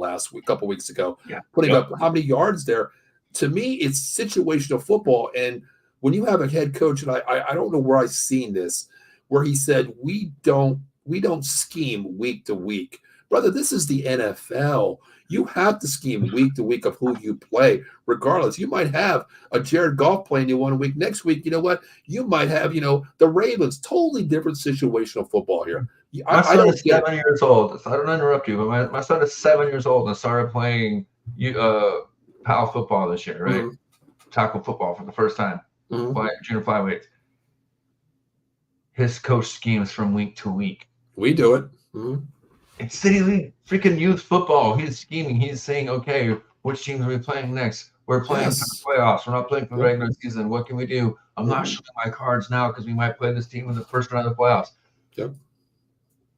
couple weeks ago, putting up how many yards there. To me, it's situational football. And when you have a head coach, and I don't know where I've seen this, where he said, we don't scheme week to week. Brother, this is the NFL. You have to scheme week to week of who you play, regardless. You might have a Jared Goff playing you 1 week. Next week, you know what? You might have, the Ravens. Totally different situational football here. My son is 7 years old. So I don't interrupt you, but my son is 7 years old and started playing PAL football this year, right? Tackle football for the first time. Junior flyweights. His coach schemes from week to week. We do it. It's City League freaking youth football. He's scheming. He's saying, okay, which teams are we playing next? We're playing for the playoffs. We're not playing for the regular season. What can we do? I'm not showing my cards now because we might play this team in the first round of the playoffs. Yep.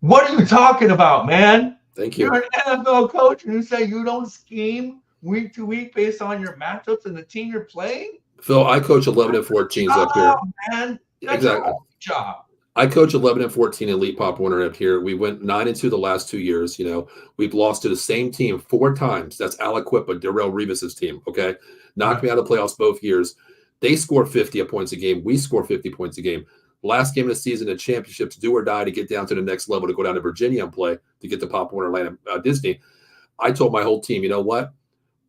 What are you talking about, man? Thank you. You're an NFL coach and you say you don't scheme week to week based on your matchups and the team you're playing? Phil, I coach 11 and 14 up here. Man. That's exactly. Your job. I coach 11 and 14 Elite Pop Warner up here. We went 9-2 the last 2 years. We've lost to the same team 4 times. That's Aliquippa, Darrelle Revis's team. Okay, knocked me out of the playoffs both years. They score 50 points a game. We score 50 points a game. Last game of the season, the championships, do or die to get down to the next level, to go down to Virginia and play to get to Pop Warner Land Disney. I told my whole team, you know what?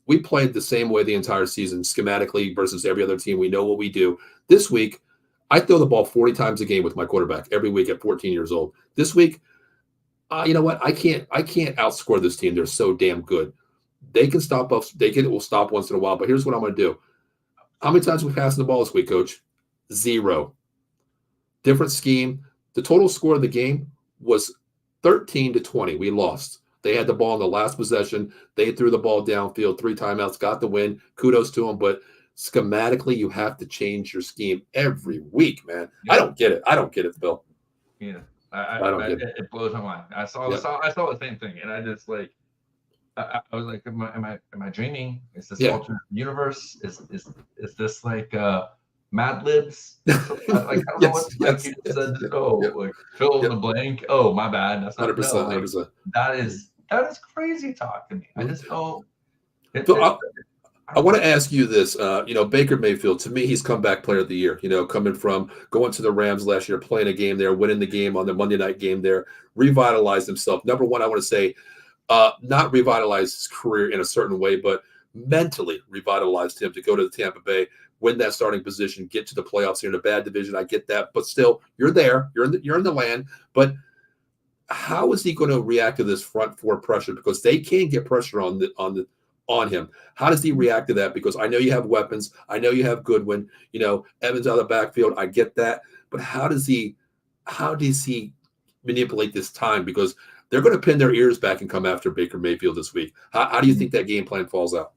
We played the same way the entire season, schematically versus every other team. We know what we do. This week, I throw the ball 40 times a game with my quarterback every week at 14 years old. This week, you know what? I can't outscore this team. They're so damn good. They can stop us. Will stop once in a while. But here's what I'm going to do. How many times we passed the ball this week, Coach? 0. Different scheme. The total score of the game was 13-20. We lost. They had the ball in the last possession. They threw the ball downfield 3 timeouts, got the win. Kudos to them. But schematically, you have to change your scheme every week, man. Yeah. I don't get it, Bill. Yeah, I don't get it. It blows my mind. I saw the same thing, and I just I was like, am I dreaming? Is this alternate universe? Is this like Mad Libs? I don't know what you said. Fill in the blank. Oh, my bad. That's not 100%. 100%. That is crazy talk to me. I just don't. I want to ask you this. Baker Mayfield, to me, he's comeback player of the year. Coming from going to the Rams last year, playing a game there, winning the game on the Monday night game there, revitalized himself. Number one, I want to say, not revitalized his career in a certain way, but mentally revitalized him to go to the Tampa Bay, win that starting position, get to the playoffs here in a bad division. I get that, but still, you're there. You're in the land. But how is he going to react to this front 4 pressure? Because they can get pressure on on him. How does he react to that? Because I know you have weapons. I know you have Goodwin. Evans out of the backfield. I get that, but how does he manipulate this time? Because they're going to pin their ears back and come after Baker Mayfield this week. How do you think that game plan falls out?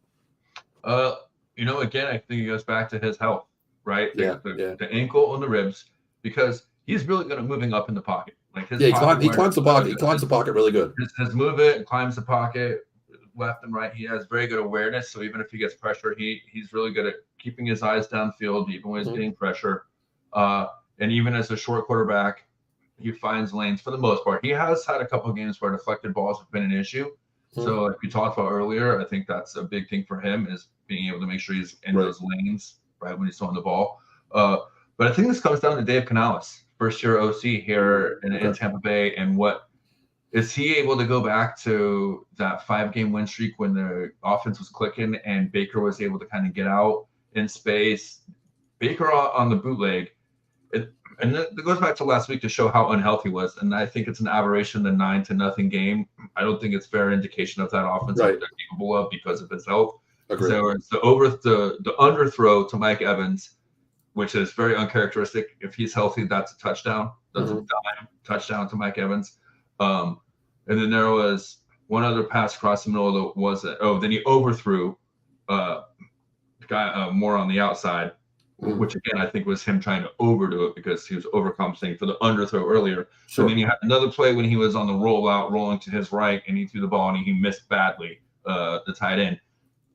Again, I think it goes back to his health, right? The ankle and the ribs, because he's really good at moving up in the pocket. Like he climbs the pocket. He climbs the pocket really good. His movement climbs the pocket left and right. He has very good awareness. So even if he gets pressure, he's really good at keeping his eyes downfield, even when he's getting pressure. And even as a short quarterback, he finds lanes for the most part. He has had a couple of games where deflected balls have been an issue. So like we talked about earlier, I think that's a big thing for him, is being able to make sure he's in those lanes right when he's throwing the ball. But I think this comes down to Dave Canales, first-year OC here in Tampa Bay, and what is he able to go back to that 5-game win streak when the offense was clicking and Baker was able to kind of get out in space. Baker on the bootleg, and it goes back to last week to show how unhealthy he was. And I think it's an aberration, the 9-0 game. I don't think it's fair indication of that offense that they're capable of because of his health. So it's the underthrow to Mike Evans, which is very uncharacteristic. If he's healthy, that's a touchdown. That's a dime touchdown to Mike Evans. And then there was one other pass across the middle that wasn't. Then he overthrew the guy more on the outside, which again I think was him trying to overdo it because he was overcompensating for the underthrow earlier. So then you had another play when he was on the rollout, rolling to his right, and he threw the ball and he missed badly, the tight end.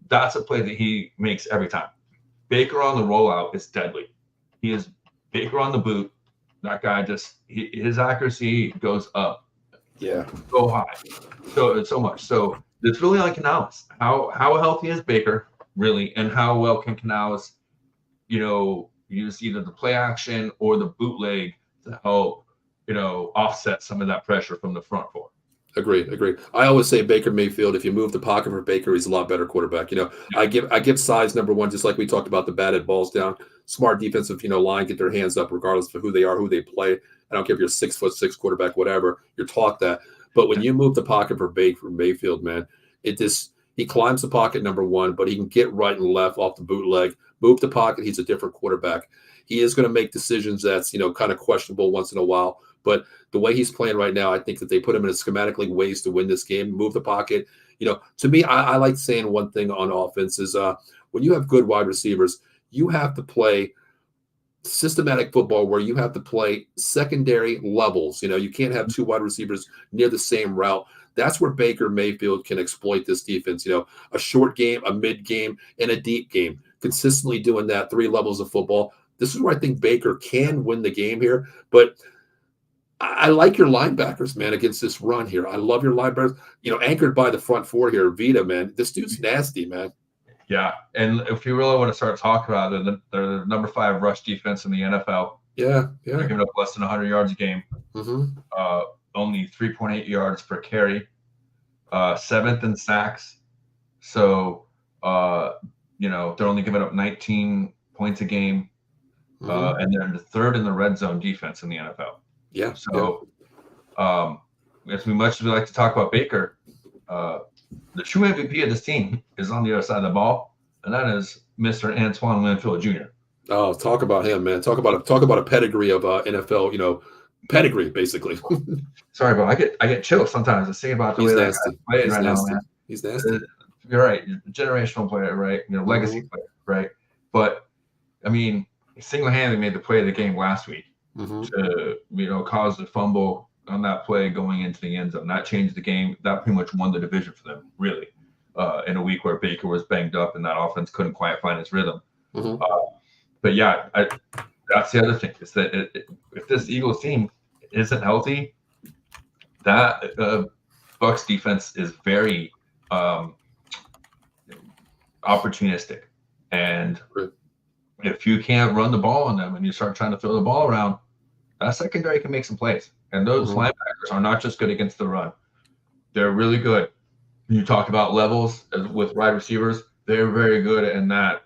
That's a play that he makes every time. Baker on the rollout is deadly. He is Baker on the boot. That guy his accuracy goes up. Yeah. So high. So much. So it's really on Canales. How healthy is Baker, really, and how well can Canales, use either the play action or the bootleg to help, offset some of that pressure from the front four. Agree. I always say Baker Mayfield, if you move the pocket for Baker, he's a lot better quarterback. I give size number one, just like we talked about the batted balls down. Smart defensive, line, get their hands up regardless of who they are, who they play. I don't care if you're 6'6" quarterback, whatever. You're taught that. But when you move the pocket for Baker Mayfield, man, he climbs the pocket, number one, but he can get right and left off the bootleg. Move the pocket, he's a different quarterback. He is going to make decisions that's, kind of questionable once in a while. But the way he's playing right now, I think that they put him in a schematically ways to win this game, move the pocket. To me, I like saying one thing on offense is when you have good wide receivers, you have to play systematic football where you have to play secondary levels. You can't have two wide receivers near the same route. That's where Baker Mayfield can exploit this defense. A short game, a mid game, and a deep game. Consistently doing that, 3 levels of football. This is where I think Baker can win the game here. But I like your linebackers, man, against this run here. I love your linebackers, anchored by the front four here. Vita, man, this dude's nasty, man. Yeah, and if you really want to start talking about it, they're the number 5 rush defense in the NFL. Yeah. They're giving up less than 100 yards a game. Only 3.8 yards per carry. 7th in sacks. So, they're only giving up 19 points a game. And they're the 3rd in the red zone defense in the NFL. Yeah. So, as much as we like to talk about Baker, the true MVP of this team is on the other side of the ball, and that is Mr. Antoine Winfield Jr. Oh, talk about him, man. Talk about a pedigree of NFL, pedigree basically. Sorry, but I get chills sometimes. I see about the way that guy plays right now, man. He's nasty. You're right. You're a generational player, right? Legacy player, right? But I mean, he single-handedly made the play of the game last week to cause the fumble on that play going into the end zone. That changed the game. That pretty much won the division for them, really, in a week where Baker was banged up and that offense couldn't quite find its rhythm. But yeah, that's the other thing is that if this Eagles team isn't healthy, that Bucs defense is very opportunistic. And if you can't run the ball on them and you start trying to throw the ball around, that secondary can make some plays. And those linebackers are not just good against the run. They're really good. When you talk about levels with wide receivers, they're very good in that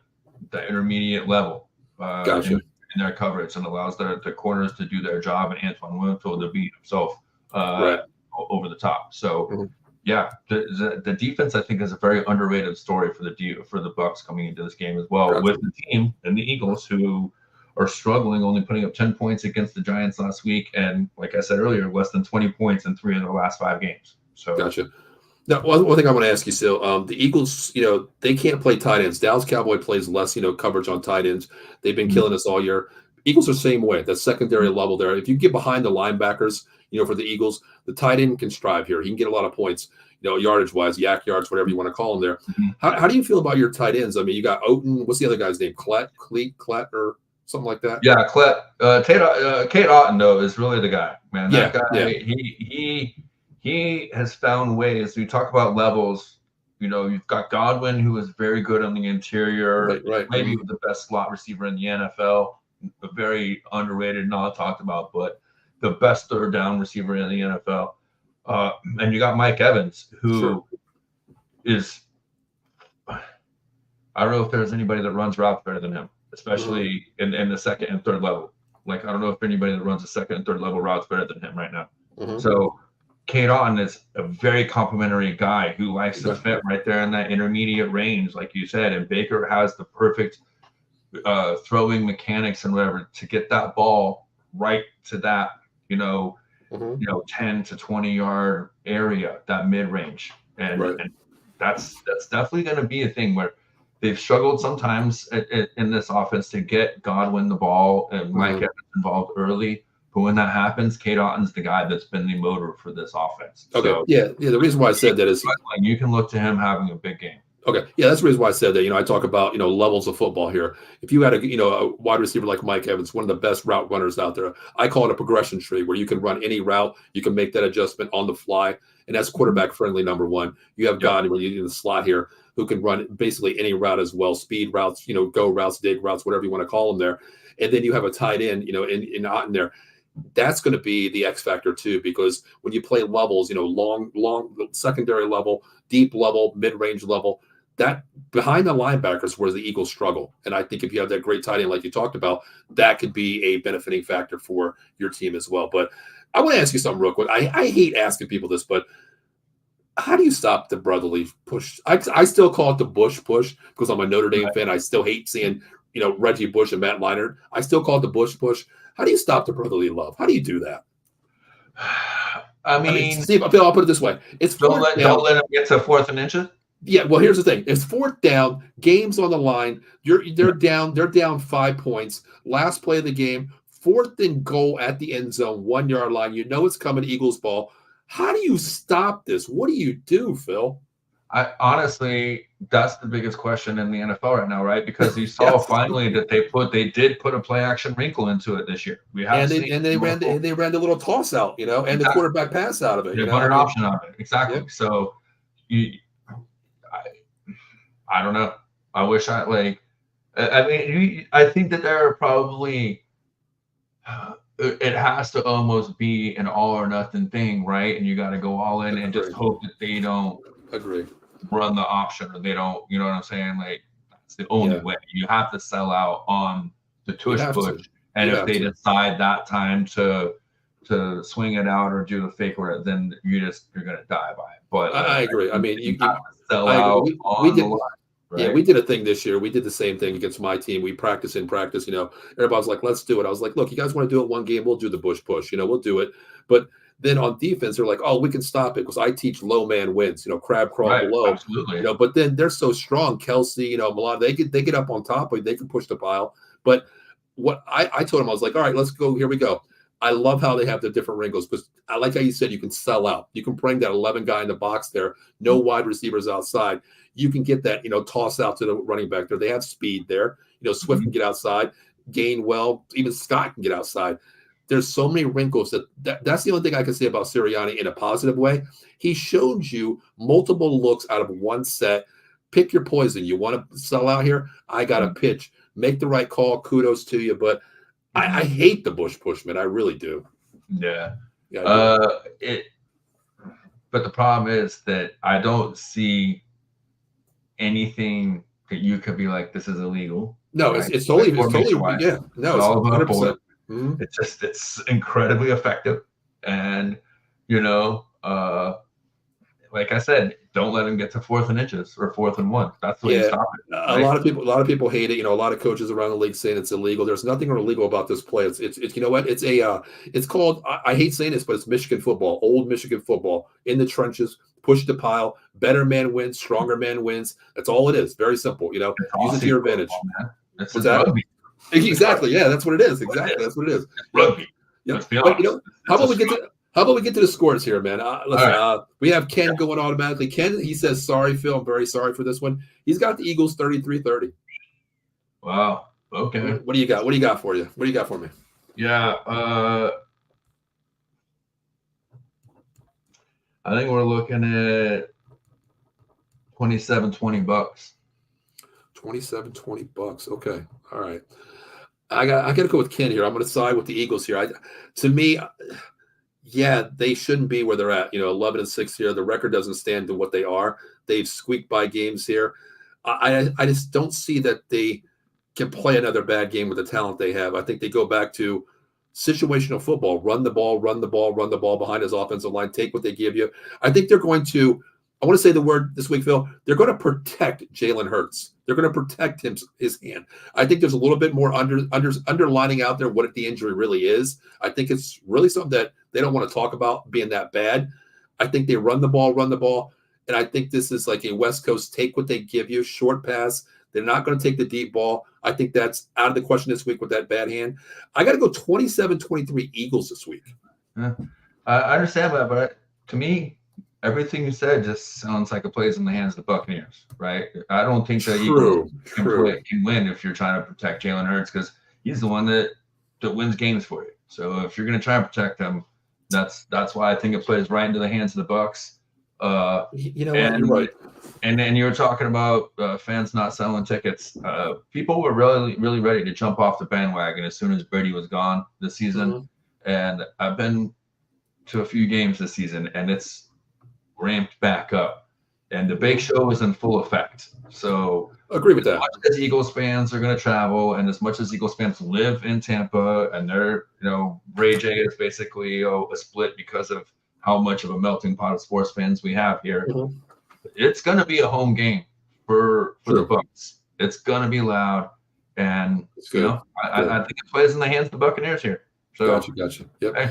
intermediate level in their coverage, and allows the corners to do their job and Antoine Winfield to beat himself over the top. So, Yeah, the defense I think is a very underrated story for the Bucs coming into this game as well, Gotcha. with the team and the Eagles who are struggling, only putting up 10 points against the Giants last week, and like I said earlier, less than 20 points in 3 of their last 5 games. So Gotcha. Now, one thing I want to ask you still, the Eagles, they can't play tight ends. Dallas Cowboy plays less, coverage on tight ends. They've been killing us all year. Eagles are the same way. That secondary level there. If you get behind the linebackers, for the Eagles, the tight end can strive here. He can get a lot of points, yardage wise, yak yards, whatever you want to call them there. How do you feel about your tight ends? I mean, you got Oten. What's the other guy's name? Clett, or something like that? Yeah, Clett. Kate Otten, though, is really the guy, man. That guy, yeah. He has found ways. We talk about levels. You've got Godwin, who is very good on the interior, right. Maybe the best slot receiver in the NFL, a very underrated, not talked about, but the best third down receiver in the NFL. And you got Mike Evans, who is, I don't know if there's anybody that runs routes better than him, especially in the second and third level. Like, I don't know if anybody that runs the second and third level routes better than him right now. So Kate Otten is a very complimentary guy who likes to fit right there in that intermediate range, like you said. And Baker has the perfect throwing mechanics and whatever to get that ball right to that, 10 to 20 yard area, that mid range. And that's definitely going to be a thing where they've struggled sometimes in this offense to get Godwin the ball and Mike Evans involved early. But when that happens, Kate Otten's the guy that's been the motor for this offense. Okay. So, yeah. The reason why I said that is you can look to him having a big game. Okay. Yeah, that's the reason why I said that. I talk about, levels of football here. If you had a wide receiver like Mike Evans, one of the best route runners out there, I call it a progression tree where you can run any route, you can make that adjustment on the fly, and that's quarterback friendly, number one. You have Godwin when you're in the slot here who can run basically any route as well, speed routes, go routes, dig routes, whatever you want to call them there. And then you have a tight end, in Otten there. That's going to be the X factor too, because when you play levels, long secondary level, deep level, mid-range level, that behind the linebackers where the Eagles struggle. And I think if you have that great tight end like you talked about, that could be a benefiting factor for your team as well. But I want to ask you something real quick. I hate asking people this, but how do you stop the brotherly push? I still call it the Bush push because I'm a Notre Dame fan. I still hate seeing, Reggie Bush and Matt Leinart. I still call it the Bush push. How do you stop the brotherly love? How do you do that? I mean Steve, I'll put it this way. It's don't let him get to 4th and inches. Yeah, well, here's the thing. It's 4th down, game's on the line. They're down 5 points. Last play of the game, 4th and goal at the end zone, 1 yard line. It's coming, Eagles ball. How do you stop this? What do you do, Phil? Honestly, that's the biggest question in the NFL right now, right? Because you saw finally that they did put a play action wrinkle into it this year. They ran the little toss out, and the quarterback pass out of it. They put an option on it. Exactly. Yep. So I don't know. I wish I think that there are probably it has to almost be an all or nothing thing, right? And you got to go all in and just hope that they don't run the option or they don't, you know what I'm saying? Like, that's the only way. You have to sell out on the tush push. And if they decide that time to swing it out or do the fake or then you're going to die by it. But I agree. I mean, you have to sell out on the line. Right? Yeah, we did a thing this year. We did the same thing against my team. We practice. Everybody's like, let's do it. I was like, look, you guys want to do it one game? We'll do the Bush push. We'll do it. But then on defense, they're like, oh, we can stop it because I teach low man wins, crab crawl below. Absolutely. But then they're so strong. Kelsey, Milan, they get up on top of it. They can push the pile. But what I told them, I was like, all right, let's go. Here we go. I love how they have the different wrinkles because I like how you said you can sell out. You can bring that 11 guy in the box there, no wide receivers outside. You can get that, toss out to the running back there. They have speed there. Swift can get outside, Gainwell, even Scott can get outside. There's so many wrinkles that's the only thing I can say about Sirianni in a positive way. He showed you multiple looks out of one set. Pick your poison. You want to sell out here? I got a pitch. Make the right call. Kudos to you. But I hate the Bush push, man. I really do. Yeah. But the problem is that I don't see anything that you could be like, this is illegal. No, right? it's totally yeah. No, it's all about bullet. Mm-hmm. It's incredibly effective. And like I said, don't let him get to 4th and inches or 4th and 1. That's the way you stop it. Right? A lot of people hate it. A lot of coaches around the league saying it's illegal. There's nothing illegal about this play. It's you know what? It's called. I hate saying this, but it's Michigan football, old Michigan football, in the trenches, push the pile, better man wins, stronger man wins. That's all it is. Very simple. Use it to your advantage. What's that? Rugby. Exactly. Yeah, that's what it is. Exactly. That's what it is. Rugby. Yeah. But how about we get to the scores here, man? Listen, we have Ken going automatically. Ken, he says, sorry, Phil. I'm very sorry for this one. He's got the Eagles 33-30. Wow. Okay. What do you got? What do you got for you? What do you got for me? Yeah. I think we're looking at $27-20. $27-20. Okay. All right. I got to go with Ken here. I'm going to side with the Eagles here. To me, they shouldn't be where they're at. 11-6 here. The record doesn't stand to what they are. They've squeaked by games here. I just don't see that they can play another bad game with the talent they have. I think they go back to situational football, run the ball behind his offensive line, take what they give you. I think they're going to, I want to say the word this week, Phil, they're going to protect Jalen Hurts. They're going to protect his hand. I think there's a little bit more underlining out there what the injury really is. I think it's really something that they don't want to talk about being that bad. I think they run the ball. And I think this is like a West Coast take what they give you, short pass. They're not going to take the deep ball. I think that's out of the question this week with that bad hand. I got to go 27-23 Eagles this week. Yeah. I understand that, but to me, everything you said just sounds like it plays in the hands of the Buccaneers, right? I don't think that Eagles can win if you're trying to protect Jalen Hurts, because he's the one that wins games for you. So if you're going to try and protect him, that's why I think it plays right into the hands of the Bucs. You're right. And then you were talking about fans not selling tickets. People were really, really ready to jump off the bandwagon as soon as Brady was gone this season. Mm-hmm. And I've been to a few games this season, and it's ramped back up, and the big show is in full effect. So agree with that. As much as Eagles fans are going to travel, and as much as Eagles fans live in Tampa, and they're Ray J is basically a split because of how much of a melting pot of sports fans we have here. Mm-hmm. It's going to be a home game for the Bucs. It's going to be loud, and I think it plays in the hands of the Buccaneers here. So gotcha. Yep. Hey.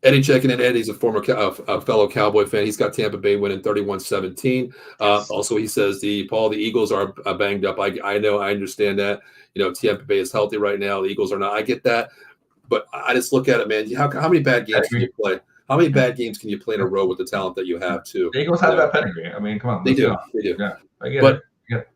Eddie checking in. Eddie's a former fellow Cowboy fan. He's got Tampa Bay winning 31-17. Also, he says the Eagles are banged up. I know, I understand that. Tampa Bay is healthy right now. The Eagles are not. I get that, but I just look at it, man. How many bad games can you play? How many bad games can you play in a row with the talent that you have too? The Eagles have that pedigree. I mean, come on. They do. Yeah, I get it.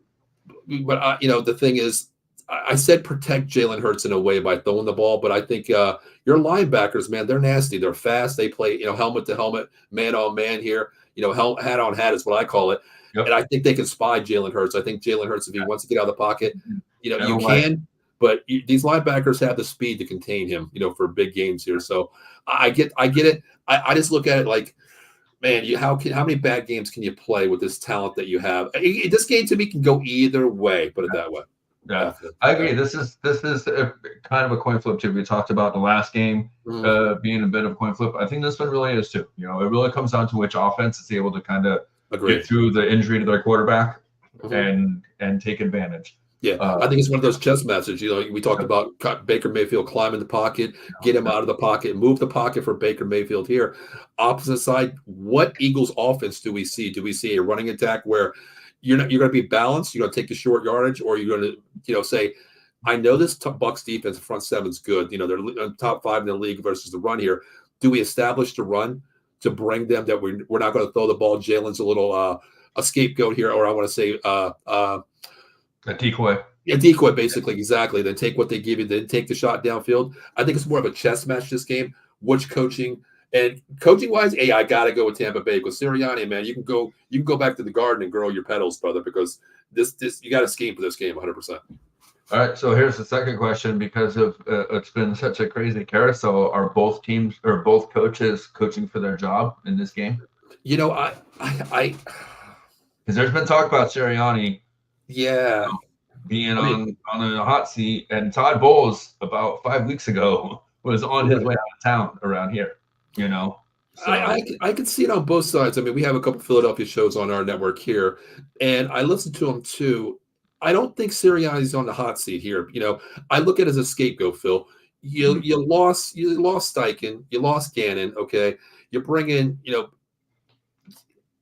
But the thing is, I said protect Jalen Hurts in a way by throwing the ball, but I think your linebackers, man, they're nasty. They're fast. They play, helmet to helmet, man on man here. Hat on hat is what I call it. Yep. And I think they can spy Jalen Hurts. I think Jalen Hurts, if he wants to get out of the pocket, you can. But these linebackers have the speed to contain him, for big games here. So I get it. I just look at it like, man, how many bad games can you play with this talent that you have? This game to me can go either way. Put it that way. Yeah, I agree. This is a kind of a coin flip too. We talked about the last game being a bit of a coin flip. I think this one really is too. It really comes down to which offense is able to kind of get through the injury to their quarterback and take advantage. Yeah, I think it's one of those chess matches. We talked about Baker Mayfield climbing the pocket, get him out of the pocket, move the pocket for Baker Mayfield here. Opposite side, what Eagles offense do we see? Do we see a running attack where you're going to be balanced? You're going to take the short yardage, or you're going to, say, I know this Bucs defense front seven's good. They're top 5 in the league versus the run here. Do we establish the run to bring them that we're not going to throw the ball? Jalen's a little a scapegoat here, or I want to say a decoy. Yeah, decoy, basically, exactly. Then take what they give you, then take the shot downfield. I think it's more of a chess match this game. Which coaching wise, hey, I gotta go with Tampa Bay because Sirianni, man, you can go back to the garden and grow your petals, brother, because this you got to scheme for this game 100%. All right, so here's the second question, because of it's been such a crazy carousel. Are both teams or both coaches coaching for their job in this game? I because there's been talk about Sirianni. Yeah. Being on a hot seat, and Todd Bowles about 5 weeks ago was on his way out of town around here, So I can see it on both sides. I mean, we have a couple Philadelphia shows on our network here, and I listen to them too. I don't think Sirianni's on the hot seat here. I look at it as a scapegoat, Phil. You lost Steichen, you lost Gannon. Okay, you bring in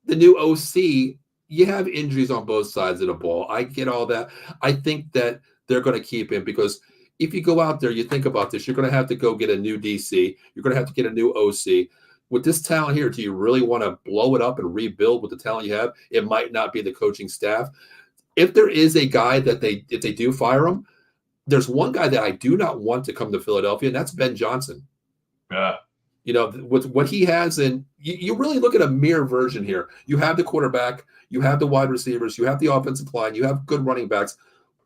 the new OC. You have injuries on both sides of the ball. I get all that. I think that they're going to keep him because if you go out there, you think about this, you're going to have to go get a new DC. You're going to have to get a new OC. With this talent here, do you really want to blow it up and rebuild with the talent you have? It might not be the coaching staff. If there is a guy that if they do fire him, there's one guy that I do not want to come to Philadelphia, and that's Ben Johnson. Yeah. With what he has, and you really look at a mirror version here. You have the quarterback, you have the wide receivers, you have the offensive line, you have good running backs.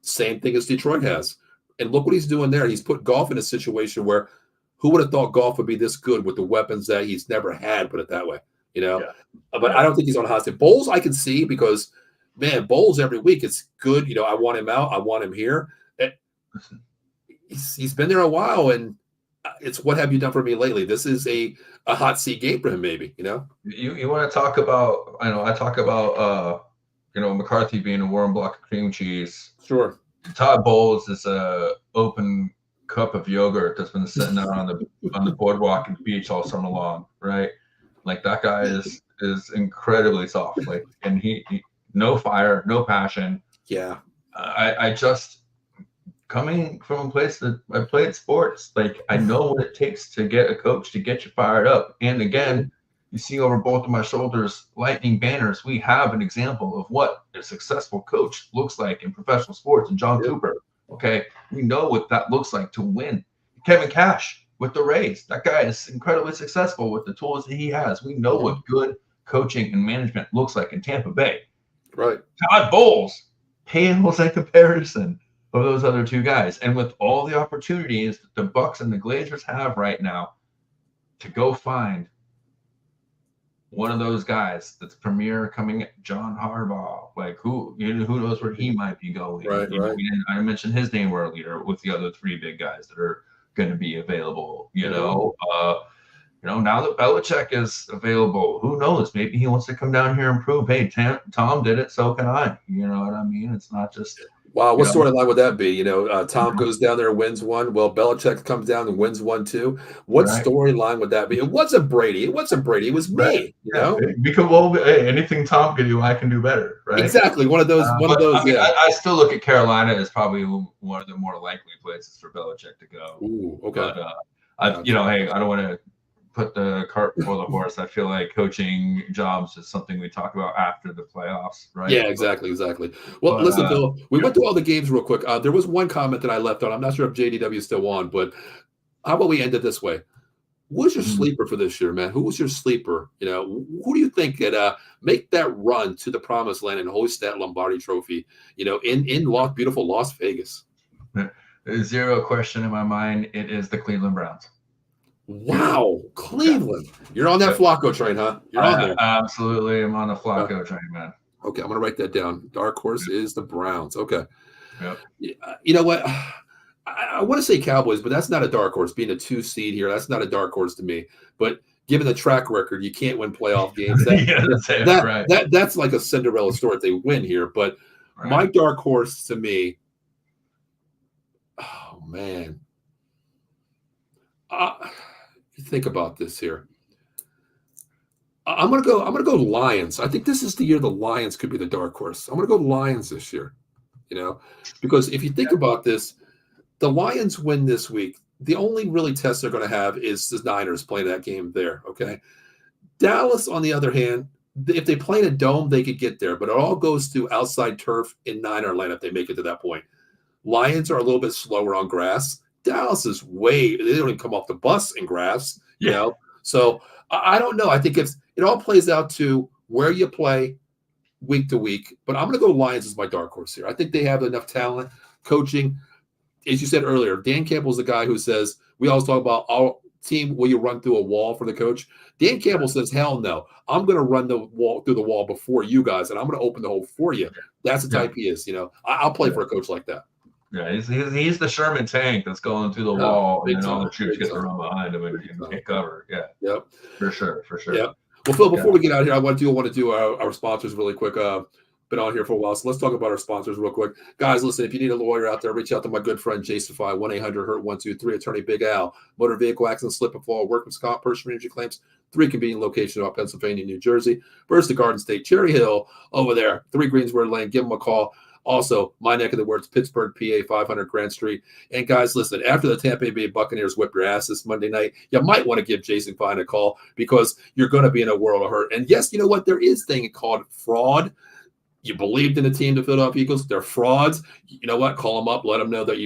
Same thing as Detroit has. And look what he's doing there. He's put Goff in a situation where who would have thought Goff would be this good with the weapons that he's never had, put it that way, Yeah. But I don't think he's on a hot seat. Bowles I can see because, man, Bowles every week, it's good. I want him out. I want him here. He's been there a while, and it's what have you done for me lately? This is a hot seat game for him, maybe, You want to talk about, I talk about, McCarthy being a warm block of cream cheese. Sure. Todd Bowles is a open cup of yogurt that's been sitting out on the boardwalk and beach all summer long, right? Like that guy is incredibly soft, like, and he no fire, no passion. Yeah. I just coming from a place that I played sports, like I know what it takes to get a coach to get you fired up. And again, you see over both of my shoulders lightning banners. We have an example of what a successful coach looks like in professional sports, and John Cooper. Okay, we know what that looks like to win. Kevin Cash with the Rays, that guy is incredibly successful with the tools that he has. We know what good coaching and management looks like in Tampa Bay. Right. Todd Bowles pales in comparison of those other two guys, and with all the opportunities that the Bucks and the Glazers have right now to go find one of those guys that's premier coming at John Harbaugh, like who knows where he might be going. Right. I mentioned his name earlier with the other three big guys that are going to be available. Now that Belichick is available, who knows? Maybe he wants to come down here and prove, hey, Tom did it, so can I. You know what I mean? It's not just. Wow, what storyline would that be? Tom goes down there and wins one. Well, Belichick comes down and wins one too. What storyline would that be? It wasn't Brady. It was me. Because anything Tom can do, I can do better. Right? Exactly. One of those. I still look at Carolina as probably one of the more likely places for Belichick to go. Ooh, okay. But hey, I don't want to put the cart before the horse. I feel like coaching jobs is something we talk about after the playoffs, right? Yeah, exactly. Well, listen, Phil, we went through all the games real quick. There was one comment that I left on. I'm not sure if JDW is still on, but how about we end it this way? Who's your sleeper for this year, man? Who was your sleeper? Who do you think could make that run to the promised land and hoist that Lombardi Trophy? In beautiful Las Vegas. Zero question in my mind. It is the Cleveland Browns. Wow, Cleveland. You're on that Flacco train, huh? You're on there. Absolutely. I'm on the Flacco train, man. Okay, I'm going to write that down. Dark horse is the Browns. Okay. Yep. You know what? I want to say Cowboys, but that's not a dark horse. Being a 2 seed here, that's not a dark horse to me. But given the track record, you can't win playoff games. That's like a Cinderella story if they win here. But my dark horse to me, oh, man. Think about this here. I'm gonna go Lions. I think this is the year the Lions could be the dark horse. I'm gonna go Lions this year. Because if you think about this, the Lions win this week. The only really test they're going to have is the Niners playing that game there. Okay, Dallas, on the other hand, if they play in a dome, they could get there, but it all goes through outside turf in Niner land if they make it to that point. Lions are a little bit slower on grass. Dallas is they don't even come off the bus in grass, So I don't know. I think it all plays out to where you play week to week. But I'm going to go Lions as my dark horse here. I think they have enough talent, coaching. As you said earlier, Dan Campbell's the guy who says, we always talk about our team, will you run through a wall for the coach? Dan Campbell says, hell no. I'm going to run through the wall before you guys, and I'm going to open the hole for you. That's the type he is. I'll play for a coach like that. Yeah, he's the Sherman tank that's going through the wall, and then all the troops get to run behind him and get covered. Yeah. Yep. For sure. Yeah. Well, Phil, before we get out of here, I want to do our sponsors really quick. Been on here for a while, so let's talk about our sponsors real quick. Guys, listen, if you need a lawyer out there, reach out to my good friend Jason Fye, 1-800-HURT-123, attorney Big Al, motor vehicle accident, slip and fall, workman's comp, personal injury claims, 3 convenient locations off Pennsylvania, New Jersey, Burst Garden State, Cherry Hill, over there, 3 Greensboro Lane. Give them a call. Also, my neck of the woods, Pittsburgh, PA, 500 Grand Street. And guys, listen, after the Tampa Bay Buccaneers whip your ass this Monday night, you might want to give Jason Fine a call because you're going to be in a world of hurt. And yes, you know what? There is a thing called fraud. You believed in the team, the Philadelphia Eagles. They're frauds. You know what? Call them up. Let them know that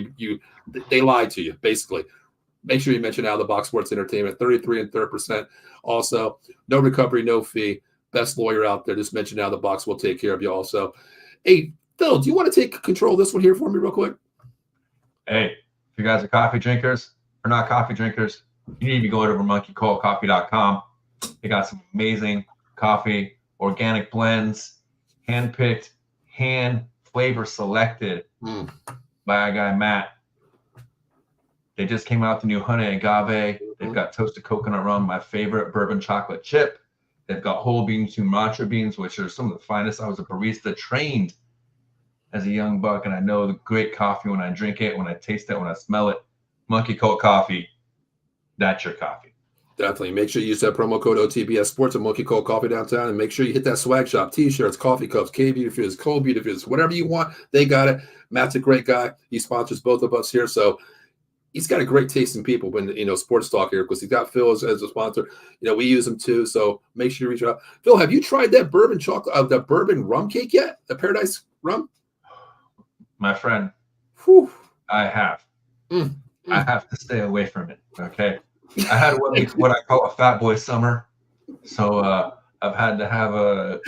they lied to you, basically. Make sure you mention Out of the Box Sports Entertainment, 33 3%. Also, no recovery, no fee. Best lawyer out there. Just mention Out of the Box. We'll take care of you also. Hey, Phil, do you want to take control of this one here for me real quick? Hey, if you guys are coffee drinkers or not coffee drinkers, you need to be going over monkeycoldcoffee.com. They got some amazing coffee, organic blends, hand-picked, hand flavor selected by our guy Matt. They just came out with the new honey agave. They've got toasted coconut rum, my favorite bourbon chocolate chip. They've got whole bean Sumatra beans, which are some of the finest. I was a barista trained as a young buck, and I know the great coffee when I drink it, when I taste it, when I smell it. Monkey Cold Coffee, that's your coffee. Definitely. Make sure you use that promo code OTBS Sports at Monkey Cold Coffee downtown, and make sure you hit that swag shop, T-shirts, coffee cups, K-Beauty Fizz, Cold Beauty Fizz, whatever you want, they got it. Matt's a great guy. He sponsors both of us here, so he's got a great taste in people when, sports talk here, because he's got Phil as a sponsor. We use him too, so make sure you reach out. Phil, have you tried that bourbon chocolate, that bourbon rum cake yet? The Paradise rum? My friend, I have. I have to stay away from it. Okay, I had what I call a fat boy summer, so I've had to have a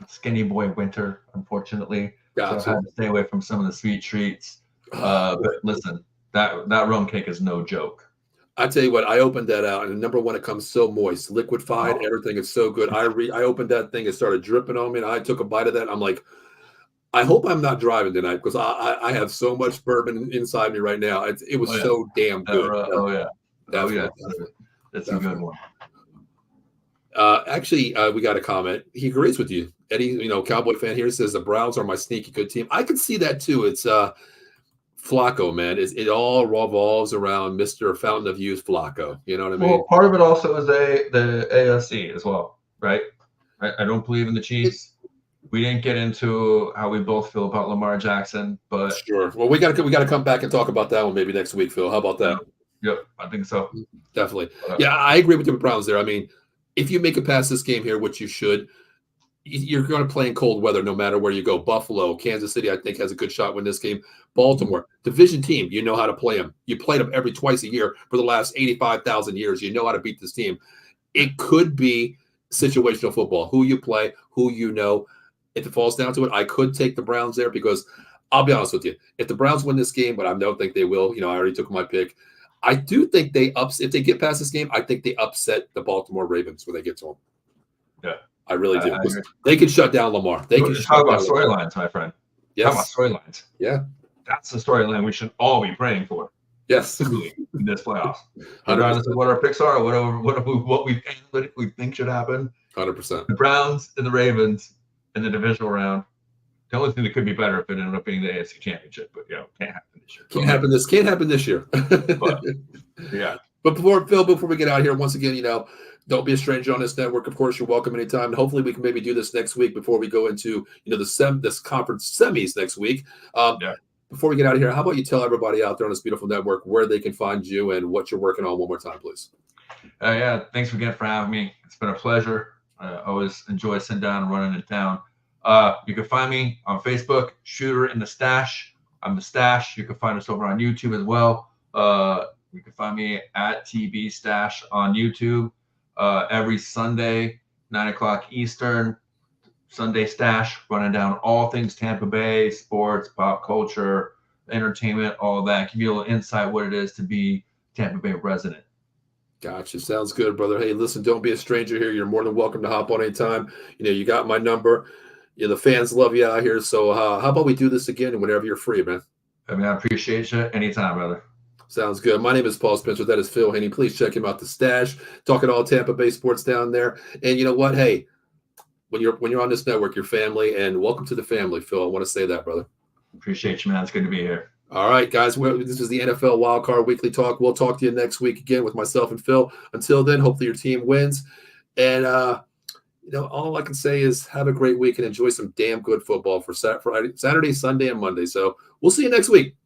skinny boy winter, unfortunately. Gotcha. So I had to stay away from some of the sweet treats. But listen, that rum cake is no joke. I tell you what, I opened that out, and number one, it comes so moist, liquefied, everything is so good. I opened that thing, it started dripping on me, and I took a bite of that. I'm like, I hope I'm not driving tonight, because I have so much bourbon inside me right now. It was so damn good. That's a good one. Actually, we got a comment. He agrees with you, Eddie. Cowboy fan here says the Browns are my sneaky good team. I can see that too. It's Flacco, man. It all revolves around Mr. Fountain of Youth Flacco. You know what I mean? Well, part of it also is the AFC as well, right? I don't believe in the Chiefs. We didn't get into how we both feel about Lamar Jackson, but sure. Well, we got to come back and talk about that one maybe next week, Phil. How about that? Yep, I think so. Definitely. Yeah, I agree with the Browns there. I mean, if you make it past this game here, which you should, you're going to play in cold weather no matter where you go. Buffalo, Kansas City, I think, has a good shot to win this game. Baltimore, division team, you know how to play them. You played them twice a year for the last 85,000 years. You know how to beat this team. It could be situational football. Who you play, who you know. If it falls down to it, I could take the Browns there, because I'll be honest with you. If the Browns win this game, but I don't think they will, I already took my pick. I do think if they get past this game, I think they upset the Baltimore Ravens when they get to them. Yeah. I really do. They can shut down Lamar. They can talk about storylines, my friend. Yes. Talk about storylines. Yeah. That's the storyline we should all be praying for. Yes. In this playoffs. Regardless of what our picks are, or what we analytically think should happen. 100%. The Browns and the Ravens in the divisional round. The only thing that could be better if it ended up being the AFC Championship, but can't happen this year. Can't happen this year. But, yeah. But before we get out here, once again, don't be a stranger on this network. Of course, you're welcome anytime. And hopefully we can maybe do this next week before we go into this conference semis next week. Before we get out of here, how about you tell everybody out there on this beautiful network where they can find you and what you're working on one more time, please? Thanks again for having me. It's been a pleasure. I always enjoy sitting down and running it down. You can find me on Facebook, Shooter in the Stash. I'm the Stash. You can find us over on YouTube as well. You can find me at TB Stash on YouTube every Sunday, 9:00 Eastern. Sunday Stash, running down all things Tampa Bay, sports, pop culture, entertainment, all that. Give you a little insight what it is to be Tampa Bay resident. Gotcha. Sounds good, brother. Hey, listen, don't be a stranger here. You're more than welcome to hop on anytime. You got my number. Yeah, the fans love you out here. So how about we do this again whenever you're free, man? I mean, I appreciate you anytime, brother. Sounds good. My name is Paul Spencer. That is Phil Haney. Please check him out, The Stash, talking all Tampa Bay sports down there. And you know what? Hey, when you're on this network, your family, and welcome to the family, Phil. I want to say that, brother. Appreciate you, man. It's good to be here. All right, guys. This is the NFL Wildcard Weekly Talk. We'll talk to you next week again with myself and Phil. Until then, hopefully your team wins. And all I can say is have a great week and enjoy some damn good football for Saturday, Sunday, and Monday. So we'll see you next week.